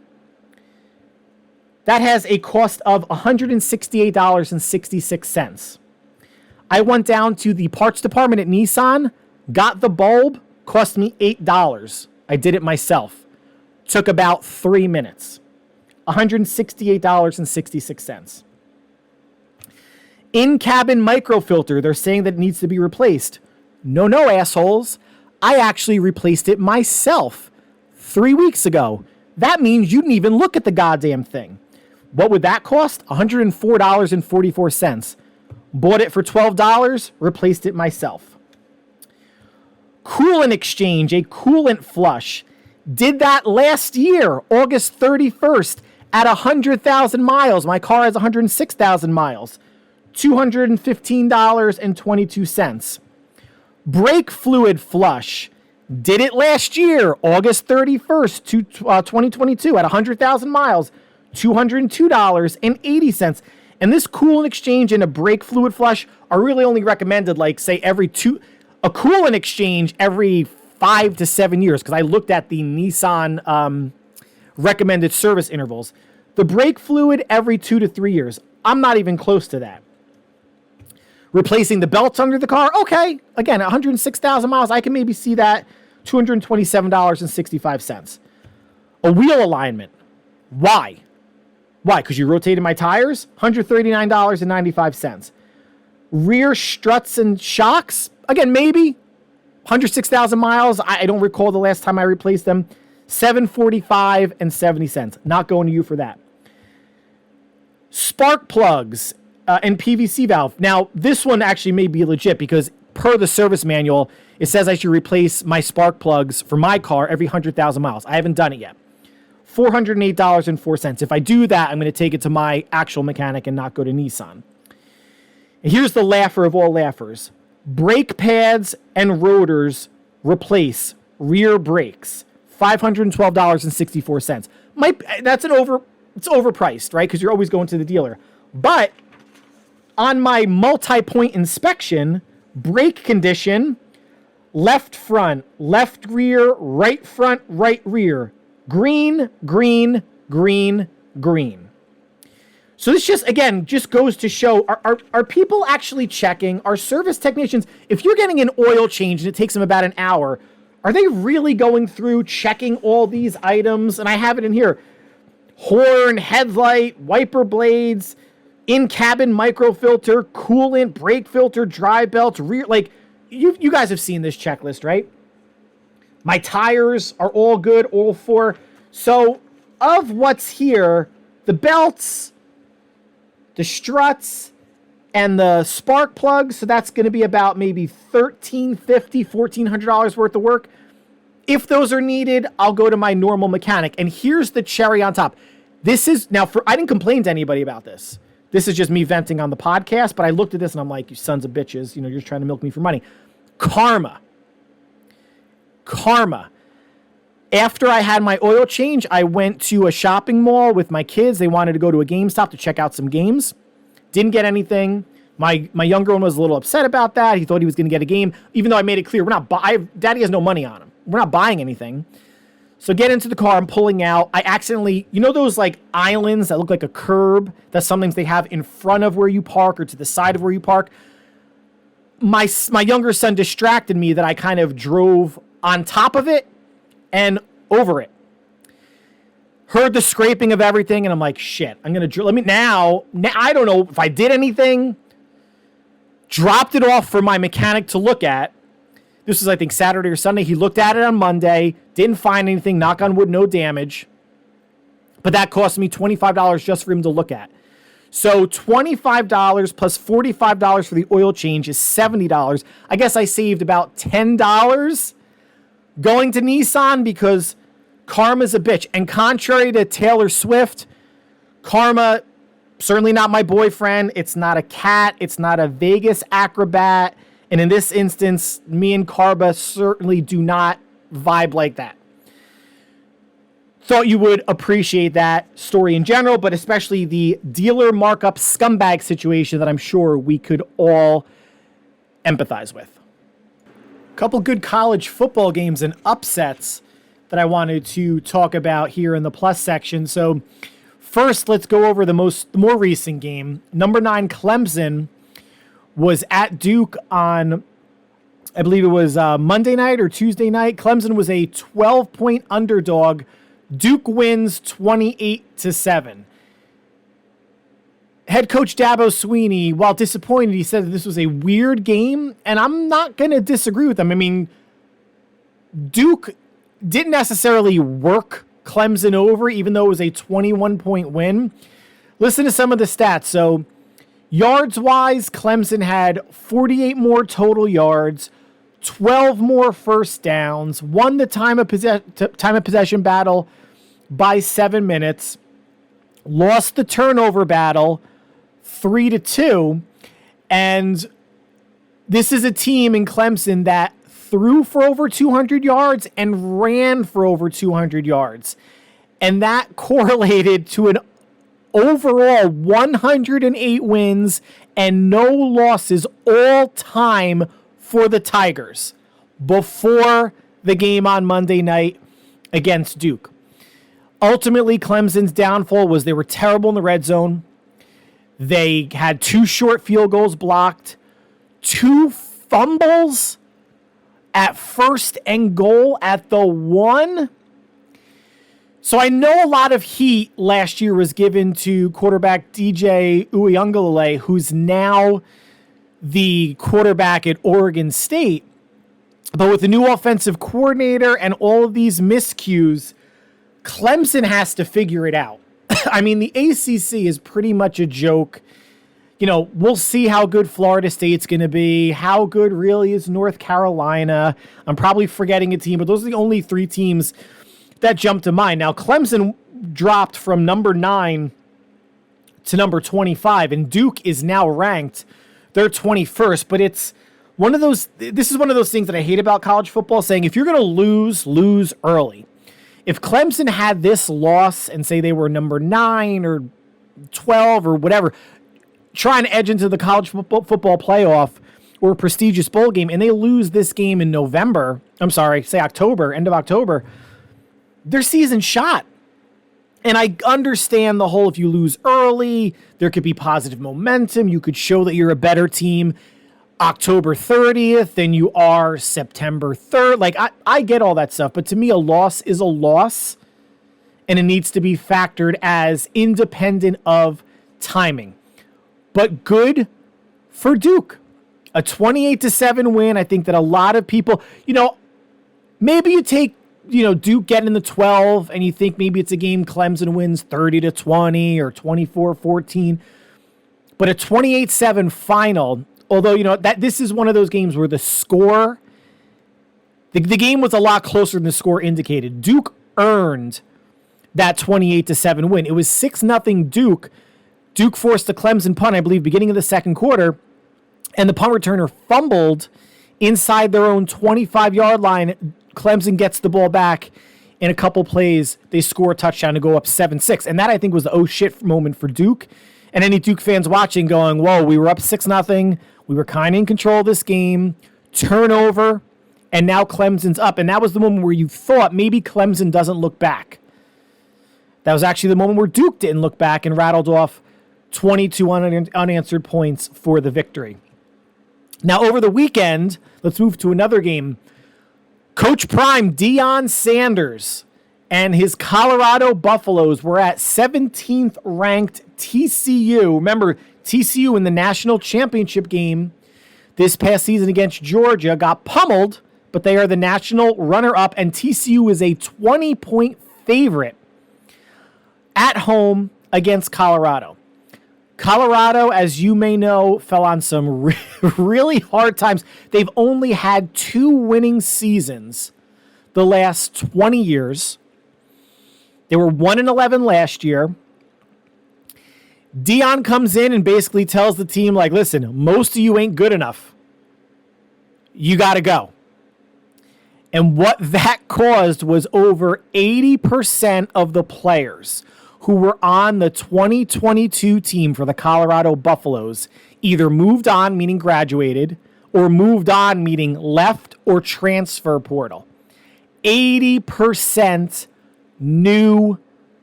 That has a cost of $168.66. I went down to the parts department at Nissan, got the bulb, cost me $8. I did it myself. Took about 3 minutes. $168.66. In-cabin microfilter, they're saying that it needs to be replaced. No, assholes. I actually replaced it myself 3 weeks ago. That means you didn't even look at the goddamn thing. What would that cost? $104.44. Bought it for $12, replaced it myself. Coolant exchange, a coolant flush. Did that last year, August 31st, at 100,000 miles. My car has 106,000 miles. $215.22. Brake fluid flush. Did it last year, August 31st, 2022, at 100,000 miles. $202.80. And this coolant exchange and a brake fluid flush are really only recommended, like, say, a coolant exchange every 5 to 7 years, because I looked at the Nissan recommended service intervals. The brake fluid every 2 to 3 years. I'm not even close to that. Replacing the belts under the car. Okay. Again, 106,000 miles. I can maybe see that. $227.65. A wheel alignment. Why? Because you rotated my tires? $139.95. Rear struts and shocks? Again, maybe. 106,000 miles. I don't recall the last time I replaced them. $745.70. Not going to you for that. Spark plugs and PVC valve. Now, this one actually may be legit because per the service manual, it says I should replace my spark plugs for my car every 100,000 miles. I haven't done it yet. $408.04. If I do that, I'm going to take it to my actual mechanic and not go to Nissan. And here's the laugher of all laughers. Brake pads and rotors replace rear brakes. $512.64. It's overpriced, right? Because you're always going to the dealer. But on my multi-point inspection, brake condition, left front, left rear, right front, right rear. Green, green, green, green. So this just goes to show, are people actually checking? Are service technicians, if you're getting an oil change and it takes them about an hour, are they really going through checking all these items? And I have it in here. Horn, headlight, wiper blades, in-cabin microfilter, coolant, brake filter, dry belts, rear, like, you guys have seen this checklist, right? My tires are all good, all four. So, of what's here, the belts, the struts, and the spark plugs, so that's going to be about maybe $1,350, $1,400 worth of work. If those are needed, I'll go to my normal mechanic. And here's the cherry on top. This is, now, I didn't complain to anybody about this. This is just me venting on the podcast, but I looked at this and I'm like, you sons of bitches, you're just trying to milk me for money. Karma. After I had my oil change, I went to a shopping mall with my kids. They wanted to go to a GameStop to check out some games. Didn't get anything. My younger one was a little upset about that. He thought he was going to get a game, even though I made it clear, Daddy has no money on him. We're not buying anything. So get into the car, I'm pulling out. I accidentally, those like islands that look like a curb that sometimes they have in front of where you park or to the side of where you park. My younger son distracted me that I kind of drove on top of it and over it. Heard the scraping of everything, and I'm like, shit, I'm going to, now, I don't know if I did anything, dropped it off for my mechanic to look at. This was, I think, Saturday or Sunday. He looked at it on Monday, didn't find anything, knock on wood, no damage. But that cost me $25 just for him to look at. So $25 plus $45 for the oil change is $70. I guess I saved about $10 going to Nissan because karma's a bitch. And contrary to Taylor Swift, karma, certainly not my boyfriend. It's not a cat. It's not a Vegas acrobat. And in this instance, me and Karma certainly do not vibe like that. thought you would appreciate that story in general, but especially the dealer markup scumbag situation that I'm sure we could all empathize with. A couple good college football games and upsets that I wanted to talk about here in the plus section. So first, let's go over the more recent game. Number 9 Clemson was at Duke on, I believe it was Monday night or Tuesday night. Clemson was a 12-point underdog. Duke wins 28-7. Head coach Dabo Swinney, while disappointed, he said that this was a weird game, and I'm not going to disagree with him. I mean, Duke didn't necessarily work Clemson over, even though it was a 21-point win. Listen to some of the stats. So, yards-wise, Clemson had 48 more total yards, 12 more first downs, won the time of possession battle by 7 minutes, lost the turnover battle 3-2, and this is a team in Clemson that threw for over 200 yards and ran for over 200 yards. And that correlated to an overall 108 wins and no losses all time for the Tigers before the game on Monday night against Duke. Ultimately, Clemson's downfall was they were terrible in the red zone. They had 2 short field goals blocked, 2 fumbles at first and goal at the 1. So I know a lot of heat last year was given to quarterback DJ Uiagalelei, who's now the quarterback at Oregon State. But with the new offensive coordinator and all of these miscues, Clemson has to figure it out. I mean, the ACC is pretty much a joke. You know, we'll see how good Florida State's going to be. How good really is North Carolina? I'm probably forgetting a team, but those are the only 3 teams that jump to mind. Now, Clemson dropped from number 9 to number 25, and Duke is now ranked. They're 21st, but it's one of those. This is one of those things that I hate about college football, saying if you're going to lose early. If Clemson had this loss and say they were number 9 or 12 or whatever, trying to edge into the college football playoff or a prestigious bowl game, and they lose this game in October, end of October, their season's shot. And I understand the whole, if you lose early, there could be positive momentum. You could show that you're a better team October 30th than you are September 3rd. Like, I get all that stuff, but to me, a loss is a loss, and it needs to be factored as independent of timing. But good for Duke. A 28-7 win. I think that a lot of people, maybe you take, Duke getting in the 12 and you think maybe it's a game Clemson wins 30-20 or 24-14. But a 28-7 final, although, that this is one of those games where the score, the game was a lot closer than the score indicated. Duke earned that 28-7 win. It was 6-0 Duke. Duke forced the Clemson punt, I believe, beginning of the second quarter, and the punt returner fumbled inside their own 25-yard line. Clemson gets the ball back in a couple plays. They score a touchdown to go up 7-6, and that, I think, was the oh shit moment for Duke. And any Duke fans watching going, whoa, we were up 6-0. We were kind of in control of this game. Turnover, and now Clemson's up. And that was the moment where you thought maybe Clemson doesn't look back. That was actually the moment where Duke didn't look back and rattled off 22 unanswered points for the victory. Now, over the weekend, let's move to another game. Coach Prime Deion Sanders and his Colorado Buffaloes were at 17th ranked TCU. Remember, TCU in the national championship game this past season against Georgia got pummeled, but they are the national runner-up, and TCU is a 20-point favorite at home against Colorado. Colorado, as you may know, fell on some really hard times. They've only had 2 winning seasons the last 20 years. They were 1-11 last year. Deion comes in and basically tells the team, like, listen, most of you ain't good enough. You got to go. And what that caused was over 80% of the players who were on the 2022 team for the Colorado Buffaloes either moved on, meaning graduated, or moved on, meaning left or transfer portal. 80% new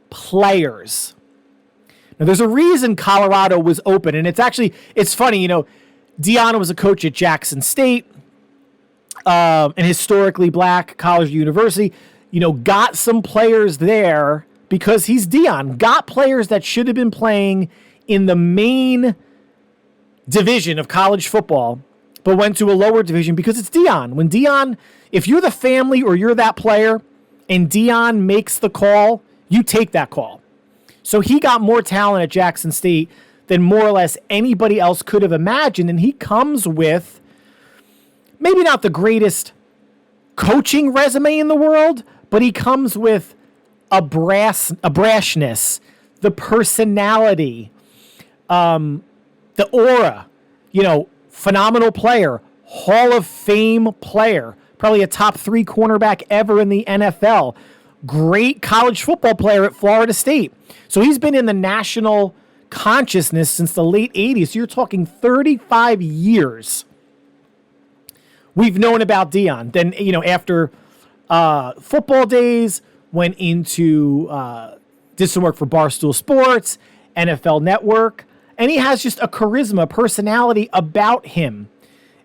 players. Now, there's a reason Colorado was open, and it's funny, Deion was a coach at Jackson State, an historically black college university, got some players there because he's Deion, got players that should have been playing in the main division of college football, but went to a lower division because it's Deion. When Deion, if you're the family or you're that player and Deion makes the call, you take that call. So he got more talent at Jackson State than more or less anybody else could have imagined. And he comes with maybe not the greatest coaching resume in the world, but he comes with a brashness, the personality, the aura, phenomenal player, Hall of Fame player, probably a top 3 cornerback ever in the NFL, great college football player at Florida State. So he's been in the national consciousness since the late 80s. So you're talking 35 years we've known about Deion. Then, after football days, went into, did some work for Barstool Sports, NFL Network, and he has just a charisma, personality about him.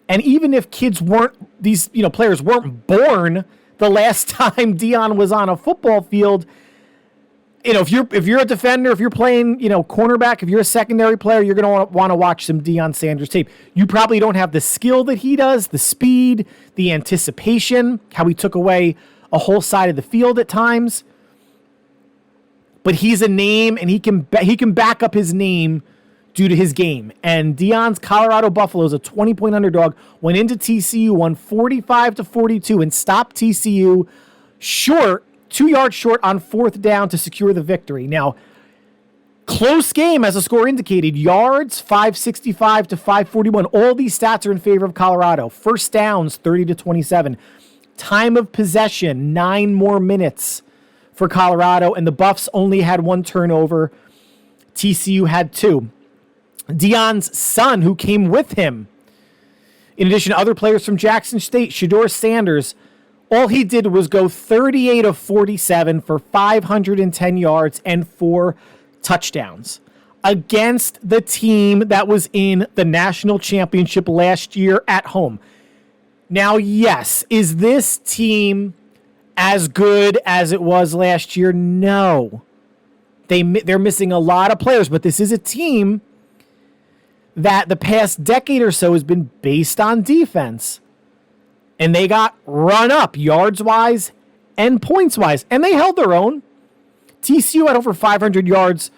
And even if these players weren't born the last time Deion was on a football field, if you're a defender, if you're playing, cornerback, if you're a secondary player, you're going to want to watch some Deion Sanders tape. You probably don't have the skill that he does, the speed, the anticipation, how he took away a whole side of the field at times. But he's a name, and he can back up his name due to his game. And Deion's Colorado Buffaloes, a 20-point underdog, went into TCU, won 45-42, and stopped TCU short, 2 yards short on 4th down to secure the victory. Now, close game, as the score indicated, yards 565 to 541. All these stats are in favor of Colorado. First downs 30-27. Time of possession 9 more minutes for Colorado, and the Buffs only had 1 turnover. TCU had 2. Deion's son, who came with him, in addition to other players from Jackson State, Shedeur Sanders, all he did was go 38 of 47 for 510 yards and 4 touchdowns against the team that was in the national championship last year at home. Now, yes, is this team as good as it was last year? No. They're missing a lot of players, but this is a team that the past decade or so has been based on defense. And they got run up yards-wise and points-wise. And they held their own. TCU had over 500 yards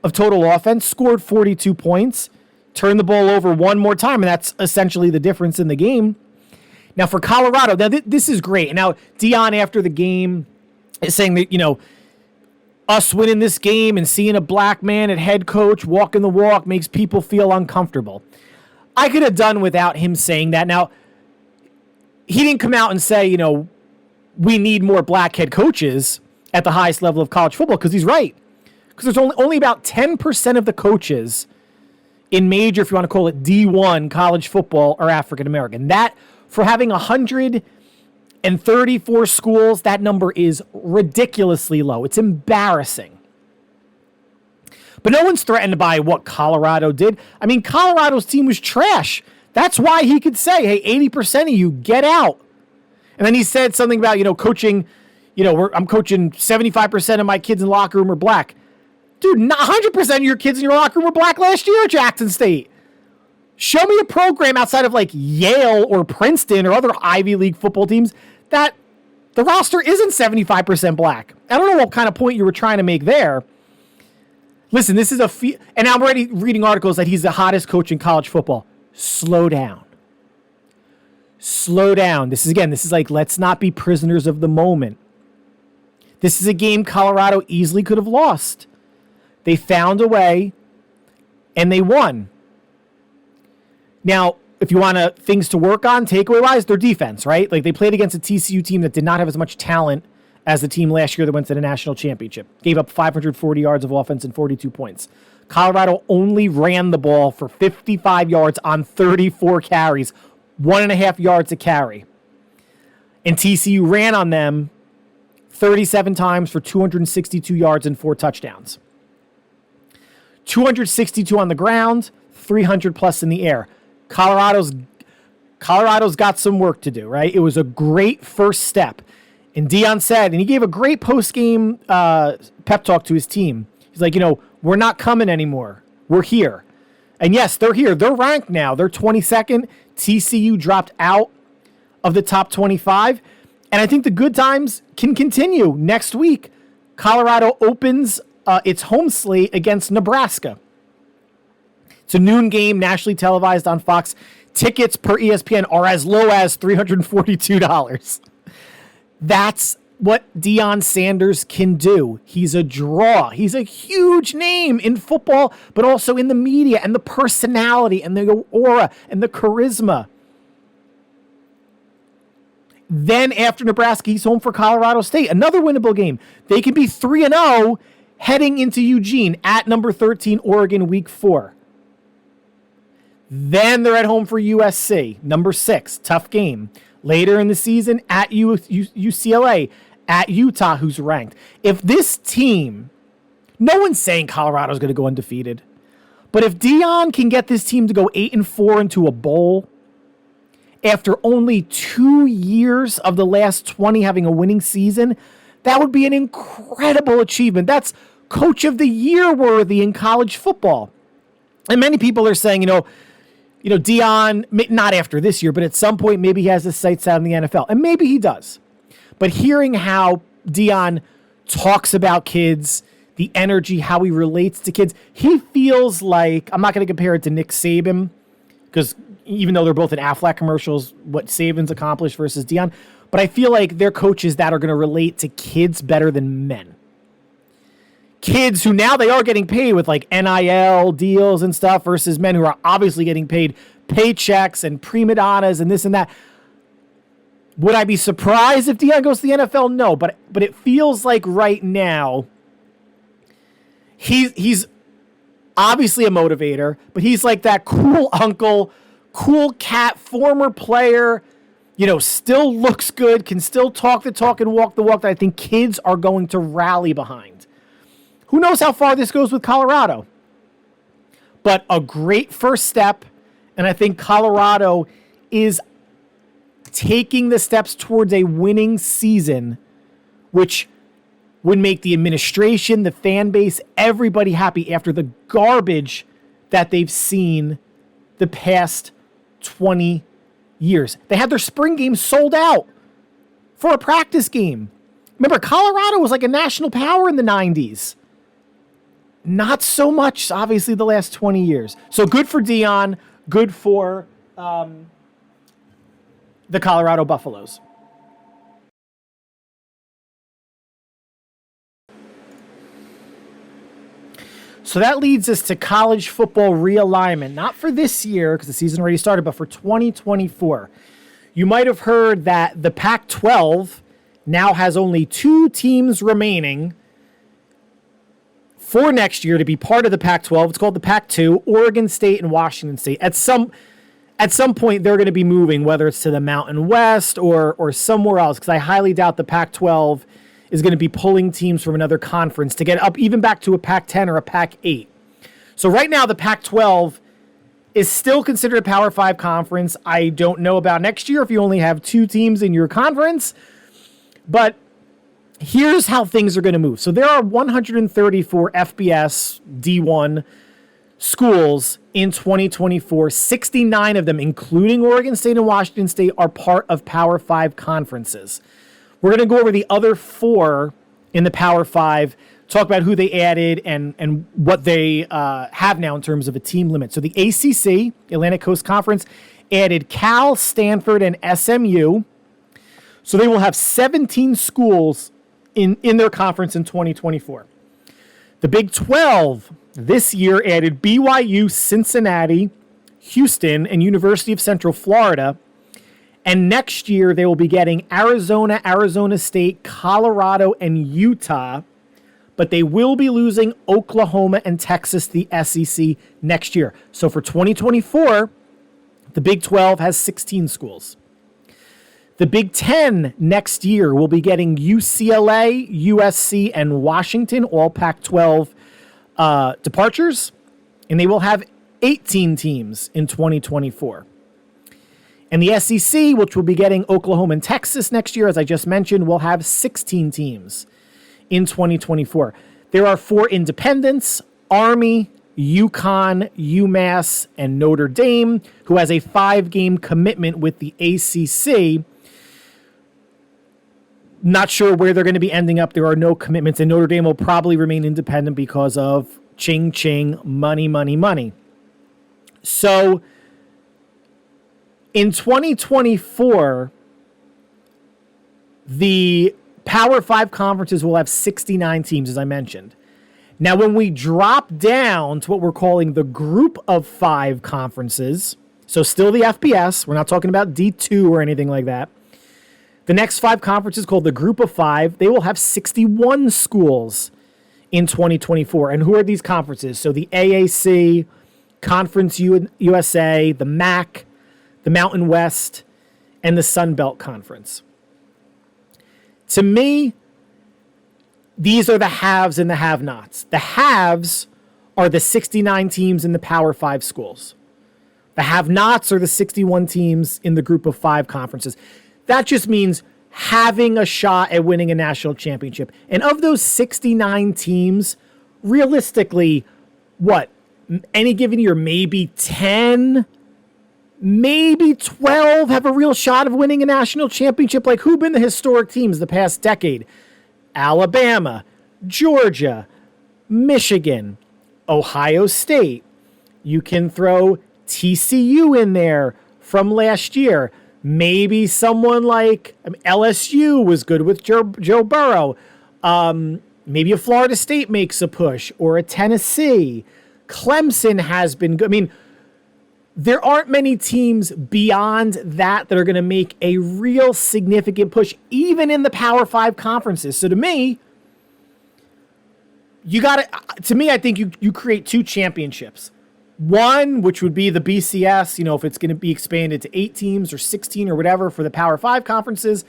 of total offense, scored 42 points, turned the ball over 1 more time, and that's essentially the difference in the game. Now, for Colorado, this is great. And now, Deion, after the game, is saying that, us winning this game and seeing a black man at head coach walking the walk makes people feel uncomfortable. I could have done without him saying that. Now, he didn't come out and say, we need more black head coaches at the highest level of college football, because he's right. Because there's only about 10% of the coaches in major, if you want to call it D1 college football, are African American. That, for having 134 schools, that number is ridiculously low. It's embarrassing. But no one's threatened by what Colorado did. I mean, Colorado's team was trash. That's why he could say, hey, 80% of you, get out. And then he said something about, coaching, I'm coaching 75% of my kids in the locker room are black. Dude, 100% of your kids in your locker room were black last year at Jackson State. Show me a program outside of like Yale or Princeton or other Ivy League football teams that the roster isn't 75% black. I don't know what kind of point you were trying to make there. Listen, this is and I'm already reading articles that he's the hottest coach in college football. Slow down. Slow down. This is like, let's not be prisoners of the moment. This is a game Colorado easily could have lost. They found a way, and they won. Now, if you want things to work on, takeaway-wise, their defense, right? Like, they played against a TCU team that did not have as much talent as the team last year that went to the national championship. Gave up 540 yards of offense and 42 points. Colorado only ran the ball for 55 yards on 34 carries, 1.5 yards a carry. And TCU ran on them 37 times for 262 yards and 4 touchdowns. 262 on the ground, 300 plus in the air. Colorado's got some work to do, right? It was a great first step. And Deion said, and he gave a great post-game pep talk to his team. He's like, we're not coming anymore. We're here. And yes, they're here. They're ranked now. They're 22nd. TCU dropped out of the top 25. And I think the good times can continue. Next week, Colorado opens its home slate against Nebraska. It's a noon game, nationally televised on Fox. Tickets per ESPN are as low as $342. That's what Deion Sanders can do. He's a draw. He's a huge name in football, but also in the media and the personality and the aura and the charisma. Then after Nebraska, he's home for Colorado State. Another winnable game. They can be 3-0 heading into Eugene at number 13, Oregon, week 4. Then they're at home for USC, number 6, tough game. Later in the season, at UCLA, at Utah, who's ranked. If this team, no one's saying Colorado's going to go undefeated, but if Deion can get this team to go 8-4 into a bowl, after only 2 years of the last 20 having a winning season, that would be an incredible achievement. That's Coach of the Year worthy in college football. And many people are saying, Deion, not after this year, but at some point, maybe he has his sights set on the NFL. And maybe he does. But hearing how Deion talks about kids, the energy, how he relates to kids, he feels like, I'm not going to compare it to Nick Saban, because even though they're both in Aflac commercials, what Saban's accomplished versus Deion, but I feel like they're coaches that are going to relate to kids better than men. Kids who now they are getting paid with like NIL deals and stuff versus men who are obviously getting paid paychecks and prima donnas and this and that. Would I be surprised if Deion goes to the NFL? No, but it feels like right now he's obviously a motivator, but he's like that cool uncle, cool cat, former player, still looks good, can still talk the talk and walk the walk that I think kids are going to rally behind. Who knows how far this goes with Colorado? But a great first step, and I think Colorado is taking the steps towards a winning season, which would make the administration, the fan base, everybody happy after the garbage that they've seen the past 20 years. They had their spring game sold out for a practice game. Remember, Colorado was like a national power in the 90s. Not so much, obviously, the last 20 years. So good for Deion, good for the Colorado Buffaloes. So that leads us to college football realignment, not for this year because the season already started, but for 2024. You might have heard that the Pac-12 now has only 2 teams remaining for next year to be part of the Pac-12. It's called the Pac-2, Oregon State and Washington State. At some point, they're going to be moving, whether it's to the Mountain West or somewhere else, because I highly doubt the Pac-12 is going to be pulling teams from another conference to get up even back to a Pac-10 or a Pac-8. So right now, the Pac-12 is still considered a Power 5 conference. I don't know about next year if you only have 2 teams in your conference, but here's how things are going to move. So there are 134 FBS D1 schools in 2024. 69 of them, including Oregon State and Washington State, are part of Power 5 conferences. We're going to go over the other 4 in the Power 5, talk about who they added and what they have now in terms of a team limit. So the ACC, Atlantic Coast Conference, added Cal, Stanford, and SMU. So they will have 17 schools in their conference in 2024. The Big 12 this year added BYU, Cincinnati, Houston, and University of Central Florida. And next year, they will be getting Arizona, Arizona State, Colorado, and Utah. But they will be losing Oklahoma and Texas, the SEC, next year. So for 2024, the Big 12 has 16 schools. The Big 10 next year will be getting UCLA, USC, and Washington, all Pac-12 departures. And they will have 18 teams in 2024. And the SEC, which will be getting Oklahoma and Texas next year, as I just mentioned, will have 16 teams in 2024. There are 4 independents: Army, UConn, UMass, and Notre Dame, who has a 5-game commitment with the ACC. Not sure where they're going to be ending up. There are no commitments, and Notre Dame will probably remain independent because of ching, ching, money, money, money. So in 2024, the Power 5 conferences will have 69 teams, as I mentioned. Now, when we drop down to what we're calling the Group of 5 conferences, so still the FBS, we're not talking about D2 or anything like that. The next 5 conferences, called the Group of 5, they will have 61 schools in 2024. And who are these conferences? So the AAC, Conference USA, the MAC, the Mountain West, and the Sun Belt Conference. To me, these are the haves and the have-nots. The haves are the 69 teams in the Power 5 schools. The have-nots are the 61 teams in the Group of 5 conferences. That just means having a shot at winning a national championship. And of those 69 teams, realistically, any given year, maybe 10, maybe 12 have a real shot of winning a national championship. Like, who've been the historic teams the past decade? Alabama, Georgia, Michigan, Ohio State. You can throw TCU in there from last year. Maybe someone like LSU was good with Joe Burrow. Maybe a Florida State makes a push, or a Tennessee. Clemson has been good. I mean, there aren't many teams beyond that are going to make a real significant push, even in the Power 5 conferences. So to me, I think you create 2 championships. One, which would be the BCS, if it's going to be expanded to 8 teams or 16 or whatever for the Power 5 conferences.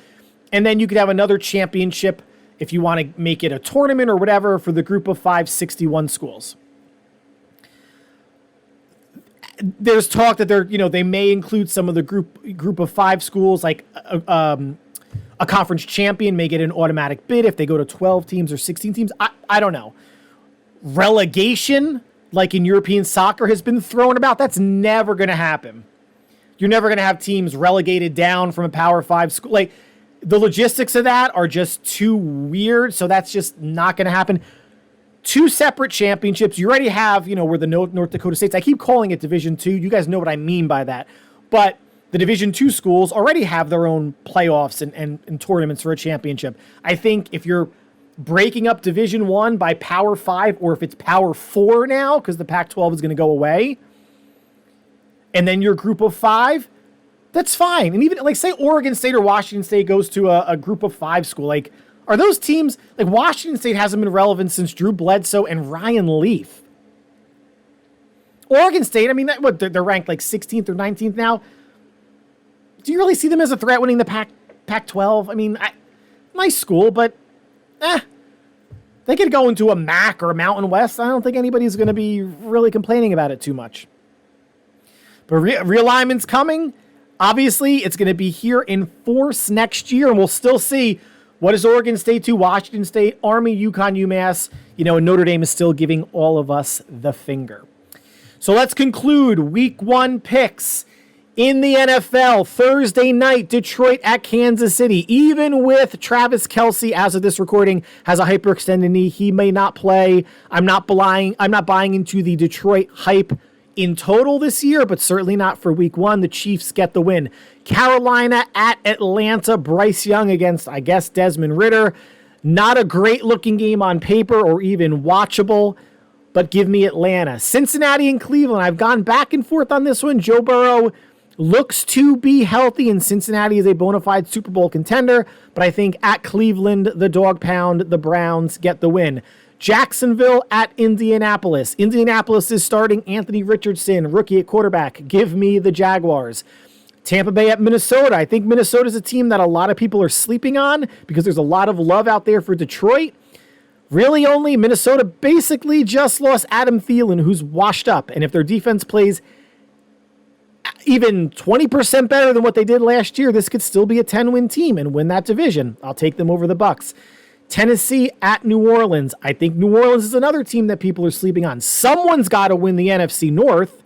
And then you could have another championship if you want to make it a tournament or whatever for the Group of 5, 61 schools. There's talk that they may include some of the group of 5 schools, like a conference champion may get an automatic bid if they go to 12 teams or 16 teams. I don't know. Relegation, like in European soccer, has been thrown about. That's never going to happen. You're never going to have teams relegated down from a Power 5 school. Like, the logistics of that are just too weird, so that's just not going to happen. 2 separate championships. You already have, where the North Dakota States, I keep calling it Division II. You guys know what I mean by that. But the Division II schools already have their own playoffs and tournaments for a championship. I think if you're breaking up Division I by Power 5, or if it's Power 4 now, because the Pac-12 is going to go away, and then your Group of 5, that's fine. And even, like, say Oregon State or Washington State goes to a Group of 5 school, like, are those teams, like Washington State hasn't been relevant since Drew Bledsoe and Ryan Leaf. Oregon State, I mean, they're ranked like 16th or 19th now. Do you really see them as a threat winning the Pac-12? I mean, nice school, but they could go into a MAC or a Mountain West. I don't think anybody's going to be really complaining about it too much. But realignment's coming. Obviously, it's going to be here in force next year, and we'll still see. What is Oregon State to Washington State, Army, UConn, UMass, and Notre Dame is still giving all of us the finger. So let's conclude Week 1 picks in the NFL. Thursday night, Detroit at Kansas City. Even with Travis Kelce, as of this recording, has a hyperextended knee, he may not play. I'm not buying into the Detroit hype in total this year, but certainly not for Week 1. The Chiefs get the win. Carolina at Atlanta. Bryce Young against, I guess, Desmond Ridder. Not a great looking game on paper or even watchable. but give me Atlanta. Cincinnati and Cleveland. I've gone back and forth on this one. Joe Burrow looks to be healthy, and Cincinnati is a bona fide Super Bowl contender, but I think at Cleveland, the dog pound, the Browns get the win. Jacksonville at Indianapolis. Indianapolis is starting Anthony Richardson, rookie at quarterback. Give me the Jaguars. Tampa Bay at Minnesota. I think Minnesota is a team that a lot of people are sleeping on because there's a lot of love out there for Detroit. Really only Minnesota basically just lost Adam Thielen, who's washed up. And if their defense plays even 20% better than what they did last year, this could still be a 10-win team and win that division. I'll take them over the Bucs. Tennessee at New Orleans. I think New Orleans is another team that people are sleeping on. Someone's got to win the NFC North,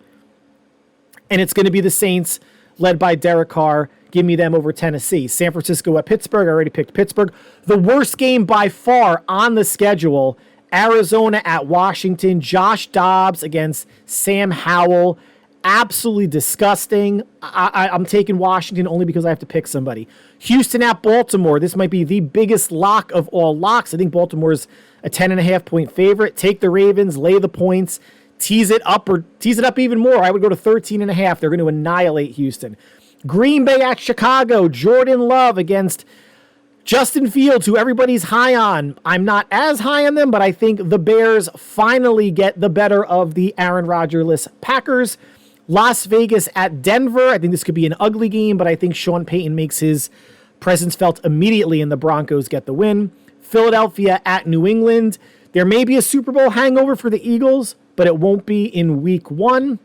and it's going to be the Saints, led by Derek Carr. Give me them over Tennessee. San Francisco at Pittsburgh. I already picked Pittsburgh. The worst game by far on the schedule, Arizona at Washington. Josh Dobbs against Sam Howell. Absolutely disgusting. I'm taking Washington only because I have to pick somebody. Houston at Baltimore. This might be the biggest lock of all locks. I think Baltimore's a 10.5-point favorite. Take the Ravens, lay the points, tease it up even more. I would go to 13.5. They're going to annihilate Houston. Green Bay at Chicago. Jordan Love against Justin Fields, who everybody's high on. I'm not as high on them, but I think the Bears finally get the better of the Aaron Rodgers-less Packers. Las Vegas at Denver. I think this could be an ugly game, but I think Sean Payton makes his presence felt immediately and the Broncos get the win. Philadelphia at New England. There may be a Super Bowl hangover for the Eagles, but it won't be in week 1.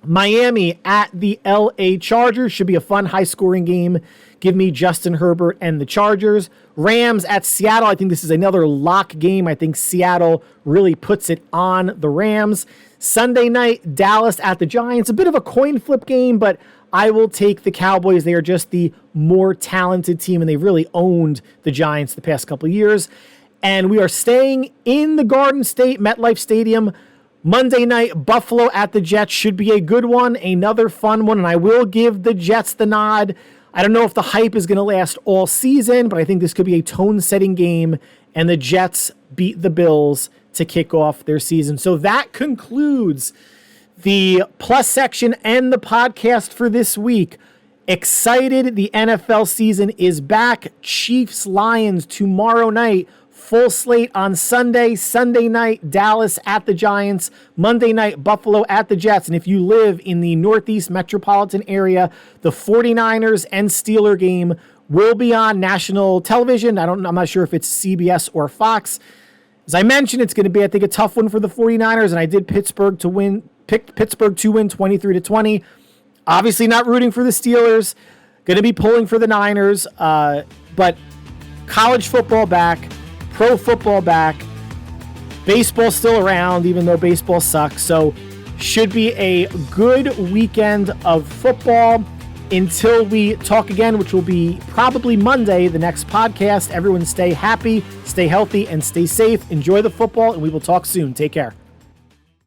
Miami at the LA Chargers. Should be a fun, high-scoring game. Give me Justin Herbert and the Chargers. Rams at Seattle. I think this is another lock game. I think Seattle really puts it on the Rams. Sunday night, Dallas at the Giants. A bit of a coin flip game, but I will take the Cowboys. They are just the more talented team, and they've really owned the Giants the past couple of years. And we are staying in the Garden State, MetLife Stadium. Monday night, Buffalo at the Jets should be a good one, another fun one, and I will give the Jets the nod. I don't know if the hype is going to last all season, but I think this could be a tone-setting game, and the Jets beat the Bills to kick off their season. So that concludes the plus section and the podcast for this week. Excited, the NFL season is back. Chiefs, Lions tomorrow night. Full slate on Sunday. Sunday night, Dallas at the Giants. Monday night, Buffalo at the Jets. And if you live in the Northeast metropolitan area, the 49ers and Steelers game will be on national television. I'm not sure if it's CBS or Fox. As I mentioned, it's going to be, I think, a tough one for the 49ers, and I did picked Pittsburgh to win 23-20. Obviously not rooting for the Steelers. Going to be pulling for the Niners. But college football back, pro football back, baseball still around, even though baseball sucks. So should be a good weekend of football. Until we talk again, which will be probably Monday, the next podcast, everyone stay happy, stay healthy, and stay safe. Enjoy the football, and we will talk soon. Take care.